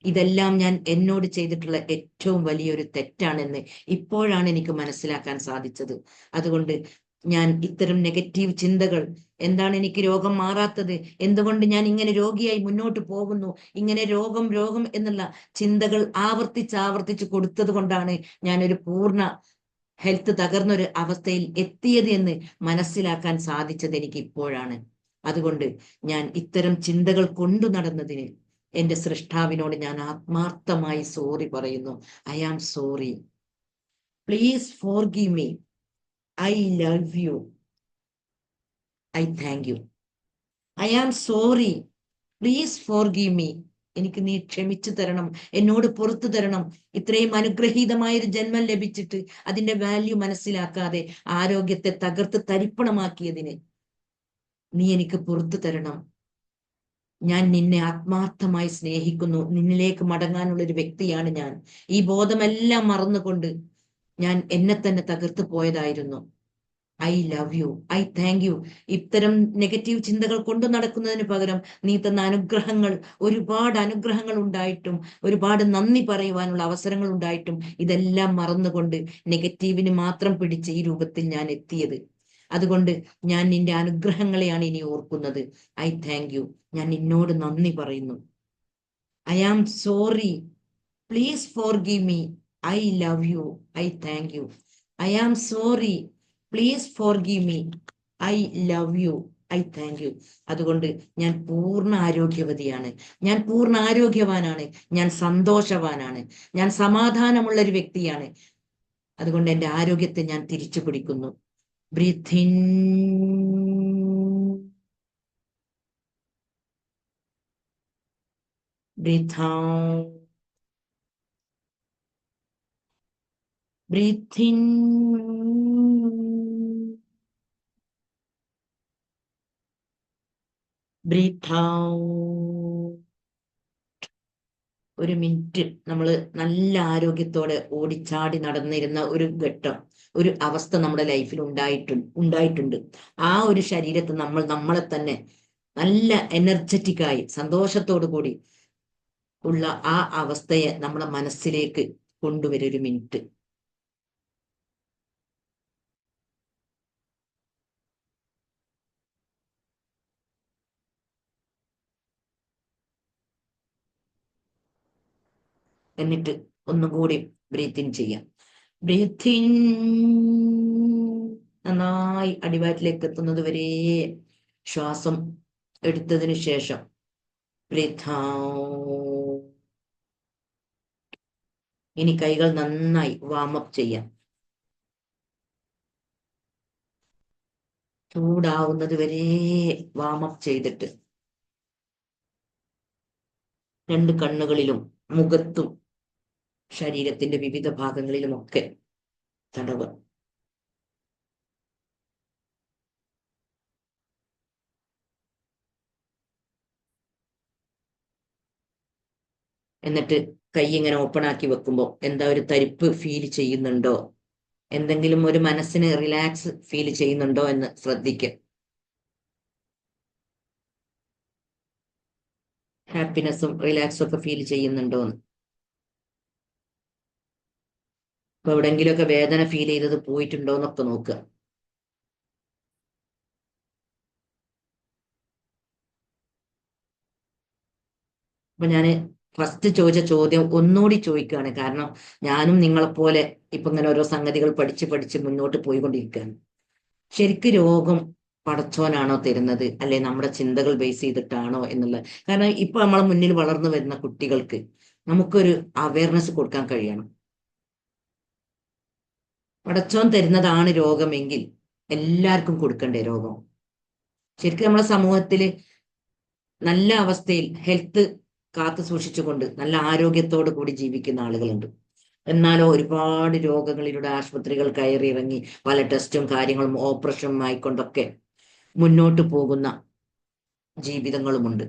ഇതെല്ലാം ഞാൻ എന്നോട് ചെയ്തിട്ടുള്ള ഏറ്റവും വലിയൊരു തെറ്റാണെന്ന് ഇപ്പോഴാണ് എനിക്ക് മനസ്സിലാക്കാൻ സാധിച്ചത്. അതുകൊണ്ട് ഞാൻ ഇത്തരം നെഗറ്റീവ് ചിന്തകൾ, എന്താണ് എനിക്ക് രോഗം മാറാത്തത്, എന്തുകൊണ്ട് ഞാൻ ഇങ്ങനെ രോഗിയായി മുന്നോട്ട് പോകുന്നു, ഇങ്ങനെ രോഗം എന്നുള്ള ചിന്തകൾ ആവർത്തിച്ച് കൊടുത്തത് കൊണ്ടാണ് ഞാനൊരു പൂർണ്ണ ഹെൽത്ത് തകർന്നൊരു അവസ്ഥയിൽ എത്തിയത് എന്ന് മനസ്സിലാക്കാൻ സാധിച്ചത് എനിക്ക് ഇപ്പോഴാണ്. അതുകൊണ്ട് ഞാൻ ഇത്തരം ചിന്തകൾ കൊണ്ടു നടന്നതിന് എൻ്റെ സൃഷ്ടാവിനോട് ഞാൻ ആത്മാർത്ഥമായി സോറി പറയുന്നു. I am sorry. Please forgive me. I love you. I thank you. I am sorry. Please forgive me. എനിക്ക് നീ ക്ഷമിച്ചു തരണം, എന്നോട് പുറത്തു തരണം. ഇത്രയും അനുഗ്രഹീതമായൊരു ജന്മം ലഭിച്ചിട്ട് അതിന്റെ വാല്യൂ മനസ്സിലാക്കാതെ ആരോഗ്യത്തെ തകർത്ത് തരിപ്പണമാക്കിയതിന് നീ എനിക്ക് പുറത്തു തരണം. ഞാൻ നിന്നെ ആത്മാർത്ഥമായി സ്നേഹിക്കുന്നു. നിന്നിലേക്ക് മടങ്ങാനുള്ള ഒരു വ്യക്തിയാണ് ഞാൻ. ഈ ബോധമെല്ലാം മറന്നുകൊണ്ട് ഞാൻ എന്നെ തന്നെ തകർത്തു പോയതായിരുന്നു. I love you. I thank U. ഇത്തരം നെഗറ്റീവ് ചിന്തകൾ കൊണ്ടു നടക്കുന്നതിന് പകരം നീ തന്ന അനുഗ്രഹങ്ങൾ, ഒരുപാട് അനുഗ്രഹങ്ങൾ ഉണ്ടായിട്ടും, ഒരുപാട് നന്ദി പറയുവാനുള്ള അവസരങ്ങൾ ഉണ്ടായിട്ടും ഇതെല്ലാം മറന്നുകൊണ്ട് നെഗറ്റീവിന് മാത്രം പിടിച്ച് ഈ രൂപത്തിൽ ഞാൻ എത്തിയത്. അതുകൊണ്ട് ഞാൻ നിന്റെ അനുഗ്രഹങ്ങളെയാണ് ഇനി ഓർക്കുന്നത്. I thank you. ഞാൻ നിന്നോട് നന്ദി പറയുന്നു. I am sorry. Please forgive me. I love you. I thank you. I am sorry. Please forgive me, I love you, I thank you. അതുകൊണ്ട് ഞാൻ പൂർണ്ണ ആരോഗ്യവതിയാണ്, ഞാൻ പൂർണ്ണ ആരോഗ്യവാനാണ്, ഞാൻ സന്തോഷവാനാണ്, ഞാൻ സമാധാനമുള്ള ഒരു വ്യക്തിയാണ്. അതുകൊണ്ട് എൻ്റെ ആരോഗ്യത്തെ ഞാൻ തിരിച്ചു പിടിക്കുന്നു. Breathe in, breathe out, breathe in, breathe out. ഒരു മിനിറ്റ് നമ്മൾ നല്ല ആരോഗ്യത്തോടെ ഓടിച്ചാടി നടന്നിരുന്ന ഒരു ഘട്ടം, ഒരു അവസ്ഥ നമ്മുടെ ലൈഫിൽ ഉണ്ടായിട്ടുണ്ട്. ആ ഒരു ശരീരത്തിൽ നമ്മളെ തന്നെ നല്ല എനർജറ്റിക് ആയി സന്തോഷത്തോടു കൂടി ഉള്ള ആ അവസ്ഥയെ നമ്മളെ മനസ്സിലേക്ക് കൊണ്ടുവരും. ഒരു മിനിറ്റ്. എന്നിട്ട് ഒന്നും കൂടി ബ്രീത്ത് ഇൻ ചെയ്യാം. ബ്രീത്ത് ഇൻ, നന്നായി അടിവയറ്റിലേക്ക് എത്തുന്നത് വരെ ശ്വാസം എടുത്തതിന് ശേഷം ബ്രീത്ത് ഔട്ട്. ഇനി കൈകൾ നന്നായി വാമപ്പ് ചെയ്യാം. ചൂടാവുന്നത് വരെ വാമപ്പ് ചെയ്തിട്ട് രണ്ട് കണ്ണുകളിലും മുഖത്തും ശരീരത്തിന്റെ വിവിധ ഭാഗങ്ങളിലുമൊക്കെ തടവ്. എന്നിട്ട് കൈ ഇങ്ങനെ ഓപ്പൺ ആക്കി വെക്കുമ്പോൾ എന്താ ഒരു തരിപ്പ് ഫീൽ ചെയ്യുന്നുണ്ടോ, എന്തെങ്കിലും ഒരു മനസ്സിന് റിലാക്സ് ഫീൽ ചെയ്യുന്നുണ്ടോ എന്ന് ശ്രദ്ധിക്കുക. ഹാപ്പിനെസ്സും റിലാക്സും ഒക്കെ ഫീൽ ചെയ്യുന്നുണ്ടോ എന്ന്. അപ്പൊ എവിടെങ്കിലുമൊക്കെ വേദന ഫീൽ ചെയ്തത് പോയിട്ടുണ്ടോ എന്നൊക്കെ നോക്കുക. അപ്പൊ ഞാന് ഫസ്റ്റ് ചോദിച്ച ചോദ്യം ഒന്നുകൂടി ചോദിക്കുകയാണ്. കാരണം ഞാനും നിങ്ങളെപ്പോലെ ഇപ്പൊ ഇങ്ങനെ ഓരോ സംഗതികൾ പഠിച്ച് മുന്നോട്ട് പോയിക്കൊണ്ടിരിക്കുകയാണ്. ശരിക്കും രോഗം പടച്ചോനാണോ തരുന്നത്, അല്ലെ നമ്മുടെ ചിന്തകൾ ബേസ് ചെയ്തിട്ടാണോ എന്നുള്ളത്. കാരണം ഇപ്പൊ നമ്മളെ മുന്നിൽ വളർന്നു വരുന്ന കുട്ടികൾക്ക് നമുക്കൊരു അവയർനെസ് കൊടുക്കാൻ കഴിയണം. പടച്ചോൻ തരുന്നതാണ് രോഗമെങ്കിൽ എല്ലാവർക്കും കൊടുക്കണ്ടേ രോഗം? ശരിക്കും നമ്മളെ സമൂഹത്തില് നല്ല അവസ്ഥയിൽ ഹെൽത്ത് കാത്തു സൂക്ഷിച്ചുകൊണ്ട് നല്ല ആരോഗ്യത്തോടു കൂടി ജീവിക്കുന്ന ആളുകളുണ്ട്. എന്നാലോ ഒരുപാട് രോഗങ്ങളിലൂടെ ആശുപത്രികൾ കയറി ഇറങ്ങി പല ടെസ്റ്റും കാര്യങ്ങളും ഓപ്പറേഷനും ആയിക്കൊണ്ടൊക്കെ മുന്നോട്ട് പോകുന്ന ജീവിതങ്ങളുമുണ്ട്.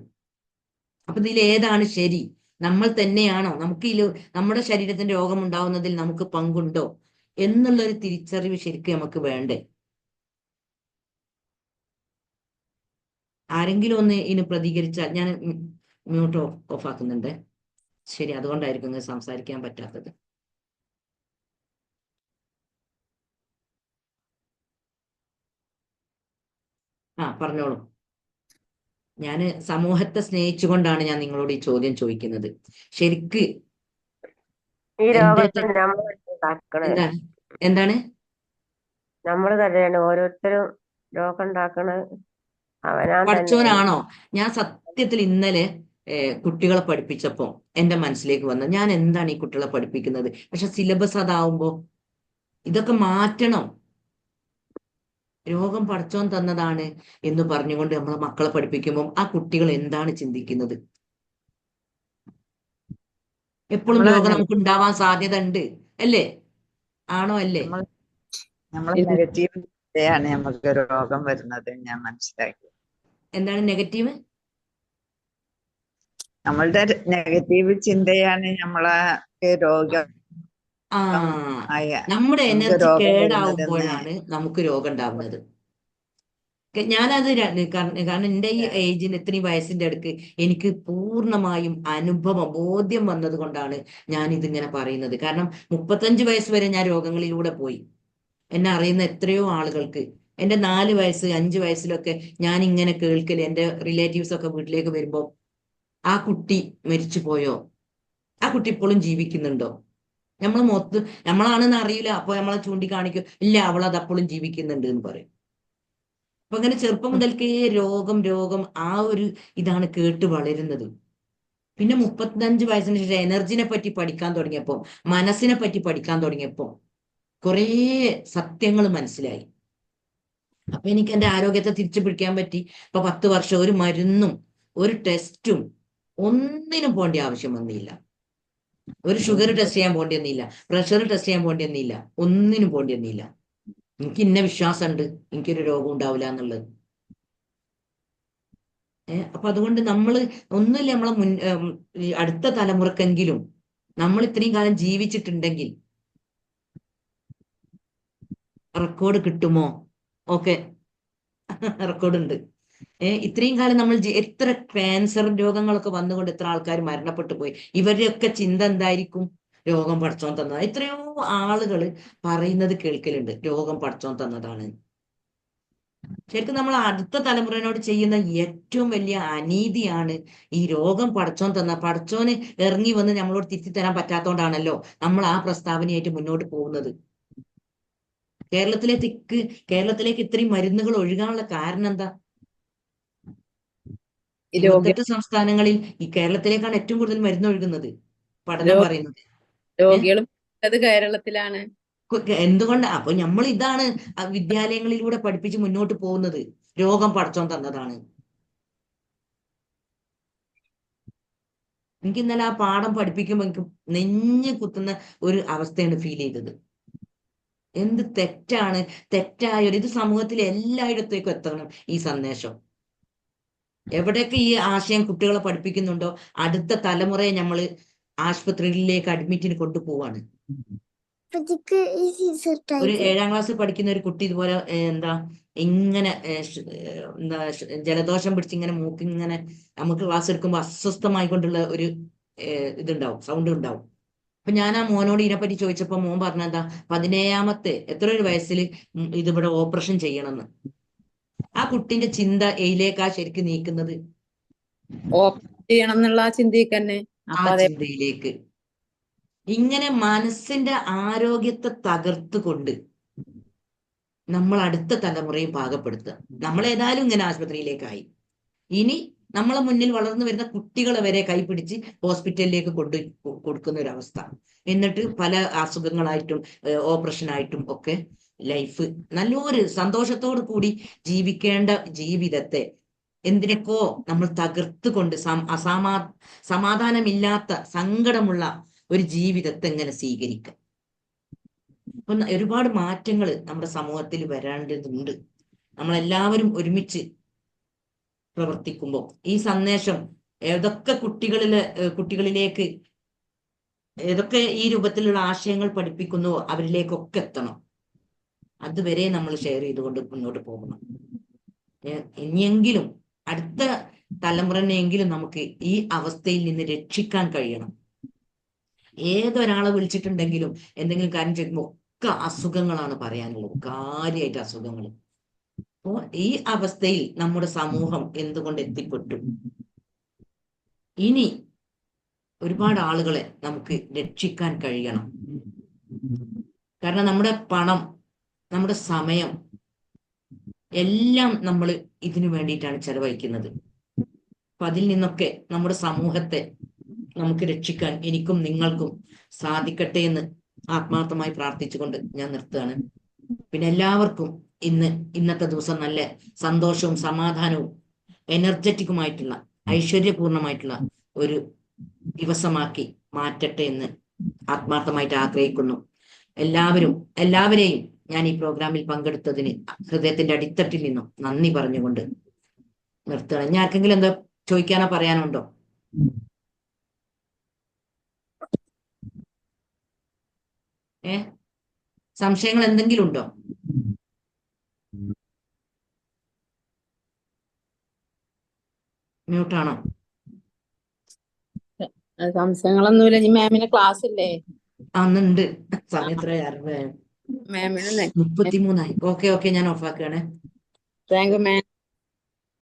അപ്പൊ ഇതിൽ ഏതാണ് ശരി? നമ്മൾ തന്നെയാണോ? നമുക്ക് നമ്മുടെ ശരീരത്തിന്റെ രോഗം ഉണ്ടാവുന്നതിൽ നമുക്ക് പങ്കുണ്ടോ എന്നുള്ളൊരു തിരിച്ചറിവ് ശരിക്കും നമുക്ക് വേണ്ടേ? ആരെങ്കിലും ഒന്ന് ഇതിന് പ്രതികരിച്ചാൽ. ഞാൻ മ്യൂട്ട് ഓഫ് ആക്കുന്നുണ്ട്. ശരി, അതുകൊണ്ടായിരിക്കും ഇങ്ങനെ സംസാരിക്കാൻ പറ്റാത്തത്. പറഞ്ഞോളൂ. ഞാന് സമൂഹത്തെ സ്നേഹിച്ചുകൊണ്ടാണ് ഞാൻ നിങ്ങളോട് ഈ ചോദ്യം ചോദിക്കുന്നത്. ശരിക്ക് ഈ രോഗത്തെ എന്താണ് എന്താണ് നമ്മൾ തന്നെയാണ് ഓരോരുത്തരും രോഗം ഉണ്ടാക്കണത്. പഠിച്ചവനാണോ? ഞാൻ സത്യത്തിൽ ഇന്നലെ കുട്ടികളെ പഠിപ്പിച്ചപ്പോ എന്റെ മനസ്സിലേക്ക് വന്നത്, ഞാൻ എന്താണ് ഈ കുട്ടികളെ പഠിപ്പിക്കുന്നത്? പക്ഷെ സിലബസ് അതാവുമ്പോ ഇതൊക്കെ മാറ്റണം. രോഗം പടച്ചോൻ തന്നതാണ് എന്ന് പറഞ്ഞുകൊണ്ട് നമ്മളെ മക്കളെ പഠിപ്പിക്കുമ്പോൾ ആ കുട്ടികൾ എന്താണ് ചിന്തിക്കുന്നത്? എപ്പോഴും രോഗം നമുക്ക് ഉണ്ടാവാൻ സാധ്യത ഉണ്ട് അല്ലേ? ആണോ അല്ലേ? നെഗറ്റീവ് നമുക്ക് രോഗം വരുന്നത് ഞാൻ മനസ്സിലാക്കി. എന്താണ് നെഗറ്റീവ്? നമ്മളുടെ നെഗറ്റീവ് ചിന്തയാണ് നമ്മളെ രോഗം. നമ്മുടെ എനർജി കേടാവുമ്പോഴാണ് നമുക്ക് രോഗം ഉണ്ടാവുന്നത്. ഞാനത് കാരണം എന്റെ ഈ ഏജിന് ഇത്രയും വയസ്സിന്റെ അടുക്ക് എനിക്ക് പൂർണ്ണമായും അനുഭവം ബോധ്യം വന്നത് കൊണ്ടാണ് ഞാൻ ഇതിങ്ങനെ പറയുന്നത്. കാരണം 35 വയസ്സ് വരെ ഞാൻ രോഗങ്ങളിലൂടെ പോയി. എന്നെ അറിയുന്ന എത്രയോ ആളുകൾക്ക് എന്റെ 4 വയസ്സ് 5 വയസ്സിലൊക്കെ ഞാൻ ഇങ്ങനെ കേൾക്കല്, എന്റെ റിലേറ്റീവ്സ് ഒക്കെ വീട്ടിലേക്ക് വരുമ്പോ ആ കുട്ടി മരിച്ചു പോയോ, ആ കുട്ടി ഇപ്പോഴും ജീവിക്കുന്നുണ്ടോ, നമ്മളാണെന്ന് അറിയില്ല. അപ്പൊ നമ്മളെ ചൂണ്ടിക്കാണിക്കും, ഇല്ല അവളത് അപ്പോഴും ജീവിക്കുന്നുണ്ട് എന്ന് പറയും. അപ്പൊ അങ്ങനെ ചെറുപ്പം മുതൽക്കേ രോഗം ആ ഒരു ഇതാണ് കേട്ട് വളരുന്നത്. പിന്നെ 35 വയസ്സിന് ശേഷം എനർജിനെ പറ്റി പഠിക്കാൻ തുടങ്ങിയപ്പോ, മനസ്സിനെ പറ്റി പഠിക്കാൻ തുടങ്ങിയപ്പോ കുറേ സത്യങ്ങൾ മനസ്സിലായി. അപ്പൊ എനിക്ക് എന്റെ ആരോഗ്യത്തെ തിരിച്ചു പിടിക്കാൻ പറ്റി. ഇപ്പൊ 10 വർഷം ഒരു മരുന്നും ഒരു ടെസ്റ്റും ഒന്നിനും പോകേണ്ട ആവശ്യം വന്നില്ല. ഒരു ഷുഗർ ടെസ്റ്റ് ചെയ്യാൻ പോകേണ്ടി വന്നില്ല, പ്രഷർ ടെസ്റ്റ് ചെയ്യാൻ പോകേണ്ടി വന്നില്ല, ഒന്നിനും പോകേണ്ടി വന്നില്ല. എനിക്ക് ഇന്ന വിശ്വാസമുണ്ട്, എനിക്കൊരു രോഗം ഉണ്ടാവില്ല എന്നുള്ളത്. അപ്പൊ അതുകൊണ്ട് ഒന്നുമില്ല, ഈ അടുത്ത തലമുറക്കെങ്കിലും നമ്മൾ ഇത്രയും കാലം ജീവിച്ചിട്ടുണ്ടെങ്കിൽ റെക്കോർഡ് കിട്ടുമോ? ഓക്കെ, റെക്കോർഡ് ഉണ്ട്. ഇത്രയും കാലം നമ്മൾ എത്ര ക്യാൻസർ രോഗങ്ങളൊക്കെ വന്നുകൊണ്ട് എത്ര ആൾക്കാർ മരണപ്പെട്ടു പോയി. ഇവരുടെയൊക്കെ ചിന്ത എന്തായിരിക്കും? രോഗം പടച്ചോൻ തന്നതാണ്. എത്രയോ ആളുകൾ പറയുന്നത് കേൾക്കലുണ്ട്, രോഗം പടച്ചോൻ തന്നതാണ്. ശരിക്കും നമ്മൾ അടുത്ത തലമുറയോട് ചെയ്യുന്ന ഏറ്റവും വലിയ അനീതിയാണ് ഈ രോഗം പടച്ചോൻ പടച്ചോന് ഇറങ്ങി വന്ന് നമ്മളോട് തിരിച്ചു തരാൻ പറ്റാത്തോണ്ടാണല്ലോ നമ്മൾ ആ പ്രസ്താവനയായിട്ട് മുന്നോട്ട് പോകുന്നത്. കേരളത്തിലേക്ക് ഇത്രയും മരുന്നുകൾ ഒഴുകാനുള്ള കാരണം എന്താ? 28 സംസ്ഥാനങ്ങളിൽ ഈ കേരളത്തിലേക്കാണ് ഏറ്റവും കൂടുതൽ മരുന്ന് ഒഴുകുന്നത്, പഠനം പറയുന്നത്. രോഗികളും കേരളത്തിലാണ്. എന്തുകൊണ്ട്? അപ്പൊ നമ്മൾ ഇതാണ് വിദ്യാലയങ്ങളിലൂടെ പഠിപ്പിച്ച് മുന്നോട്ട് പോകുന്നത്, രോഗം പടച്ചോൻ തന്നതാണ്. എനിക്ക് ഇന്നലെ ആ പാഠം പഠിപ്പിക്കുമ്പോൾ എനിക്ക് നെഞ്ഞ് കുത്തുന്ന ഒരു അവസ്ഥയാണ് ഫീൽ ചെയ്തത്. എന്ത് തെറ്റായൊരു ഇത് സമൂഹത്തിൽ എല്ലായിടത്തേക്കും എത്തണം ഈ സന്ദേശം. എവിടെയൊക്കെ ഈ ആശയം കുട്ടികളെ പഠിപ്പിക്കുന്നുണ്ടോ, അടുത്ത തലമുറയെ നമ്മൾ ആശുപത്രികളിലേക്ക് അഡ്മിറ്റിന് കൊണ്ടുപോവാണ്. ഒരു 7ാം ക്ലാസ്സിൽ പഠിക്കുന്ന ഒരു കുട്ടി ഇതുപോലെ ഇങ്ങനെ ജലദോഷം പിടിച്ച് ഇങ്ങനെ മൂക്കിങ്ങനെ നമുക്ക് ക്ലാസ് എടുക്കുമ്പോൾ അസ്വസ്ഥമായിക്കൊണ്ടുള്ള ഒരു ഇതുണ്ടാവും, സൗണ്ട് ഉണ്ടാവും. അപ്പൊ ഞാൻ ആ മോനോട് ഇതിനെപ്പറ്റി ചോദിച്ചപ്പോ മോൻ പറഞ്ഞെന്താ, 17ാമത്തെ എത്ര ഒരു വയസ്സിൽ ഇതിവിടെ ഓപ്പറേഷൻ ചെയ്യണമെന്ന്. ആ കുട്ടിന്റെ ചിന്ത എയിലേക്കാ ശരിക്കും നീക്കുന്നത്? ചെയ്യണം എന്നുള്ള ചിന്തയിലേക്ക്. ഇങ്ങനെ മനസ്സിന്റെ ആരോഗ്യത്തെ തകർത്തുകൊണ്ട് നമ്മൾ അടുത്ത തലമുറയെ പാകപ്പെടുത്തുക. നമ്മൾ ഏതായാലും ഇങ്ങനെ ആശുപത്രിയിലേക്കായി, ഇനി നമ്മളെ മുന്നിൽ വളർന്നു വരുന്ന കുട്ടികളെ വരെ കൈപിടിച്ച് ഹോസ്പിറ്റലിലേക്ക് കൊടുക്കുന്ന ഒരു അവസ്ഥ. എന്നിട്ട് പല അസുഖങ്ങളായിട്ടും ഓപ്പറേഷനായിട്ടും ഒക്കെ ലൈഫ് നല്ലൊരു സന്തോഷത്തോടു കൂടി ജീവിക്കേണ്ട ജീവിതത്തെ എന്തിനൊക്കെയോ നമ്മൾ തകർത്തുകൊണ്ട് സമാധാനമില്ലാത്ത സങ്കടമുള്ള ഒരു ജീവിതത്തെ എങ്ങനെ സ്വീകരിക്കാം? അപ്പൊ ഒരുപാട് മാറ്റങ്ങൾ നമ്മുടെ സമൂഹത്തിൽ വരേണ്ടതുണ്ട്. നമ്മളെല്ലാവരും പ്രവർത്തിക്കുമ്പോൾ ഈ സന്ദേശം ഏതൊക്കെ കുട്ടികളിലേക്ക് ഏതൊക്കെ ഈ രൂപത്തിലുള്ള ആശയങ്ങൾ പഠിപ്പിക്കുന്നുവോ അവരിലേക്കൊക്കെ എത്തണം. അതുവരെ നമ്മൾ ഷെയർ ചെയ്തുകൊണ്ട് മുന്നോട്ട് പോകണം. ഇനിയെങ്കിലും അടുത്ത തലമുറനെയെങ്കിലും നമുക്ക് ഈ അവസ്ഥയിൽ നിന്ന് രക്ഷിക്കാൻ കഴിയണം. ഏതൊരാളെ വിളിച്ചിട്ടുണ്ടെങ്കിലും എന്തെങ്കിലും കാര്യം ചോദിക്കുമ്പോൾ ഒക്കെ അസുഖങ്ങളാണ് പറയാനുള്ളത്, കാര്യമായിട്ട് അസുഖങ്ങൾ. അപ്പോ ഈ അവസ്ഥയിൽ നമ്മുടെ സമൂഹം എന്തുകൊണ്ട് എത്തിപ്പെട്ടു? ഇനി ഒരുപാട് ആളുകളെ നമുക്ക് രക്ഷിക്കാൻ കഴിയണം. കാരണം നമ്മുടെ പണം, നമ്മുടെ സമയം എല്ലാം നമ്മൾ ഇതിനു വേണ്ടിയിട്ടാണ് ചെലവഴിക്കുന്നത്. അപ്പൊ അതിൽ നിന്നൊക്കെ നമ്മുടെ സമൂഹത്തെ നമുക്ക് രക്ഷിക്കാൻ എനിക്കും നിങ്ങൾക്കും സാധിക്കട്ടെ എന്ന് ആത്മാർത്ഥമായി പ്രാർത്ഥിച്ചുകൊണ്ട് ഞാൻ നിർത്തുകയാണ്. പിന്നെ എല്ലാവർക്കും ഇന്നത്തെ ദിവസം നല്ല സന്തോഷവും സമാധാനവും എനർജറ്റിക്കുമായിട്ടുള്ള ഐശ്വര്യപൂർണമായിട്ടുള്ള ഒരു ദിവസമാക്കി മാറ്റട്ടെ എന്ന് ആത്മാർത്ഥമായിട്ട് ആഗ്രഹിക്കുന്നു. എല്ലാവരെയും ഞാൻ ഈ പ്രോഗ്രാമിൽ പങ്കെടുത്തതിന് ഹൃദയത്തിന്റെ അടിത്തട്ടിൽ നിന്നും നന്ദി പറഞ്ഞുകൊണ്ട് നിർത്തുകയാണ്. ഇനി ആർക്കെങ്കിലും എന്താ ചോദിക്കാനോ പറയാനോ ഉണ്ടോ? സംശയങ്ങൾ എന്തെങ്കിലും ഉണ്ടോ? മ്യൂട്ടാണോ? സംശയങ്ങളൊന്നുമില്ല. ഇനി മാമിന് ക്ലാസ് ഇല്ലേ? അന്നുണ്ട്. സമയം എത്രയായിരുന്നു? മാമിന് 33 ഓക്കെ ഞാൻ ഓഫ് ആക്കുകയാണ്. Thank you ma'am.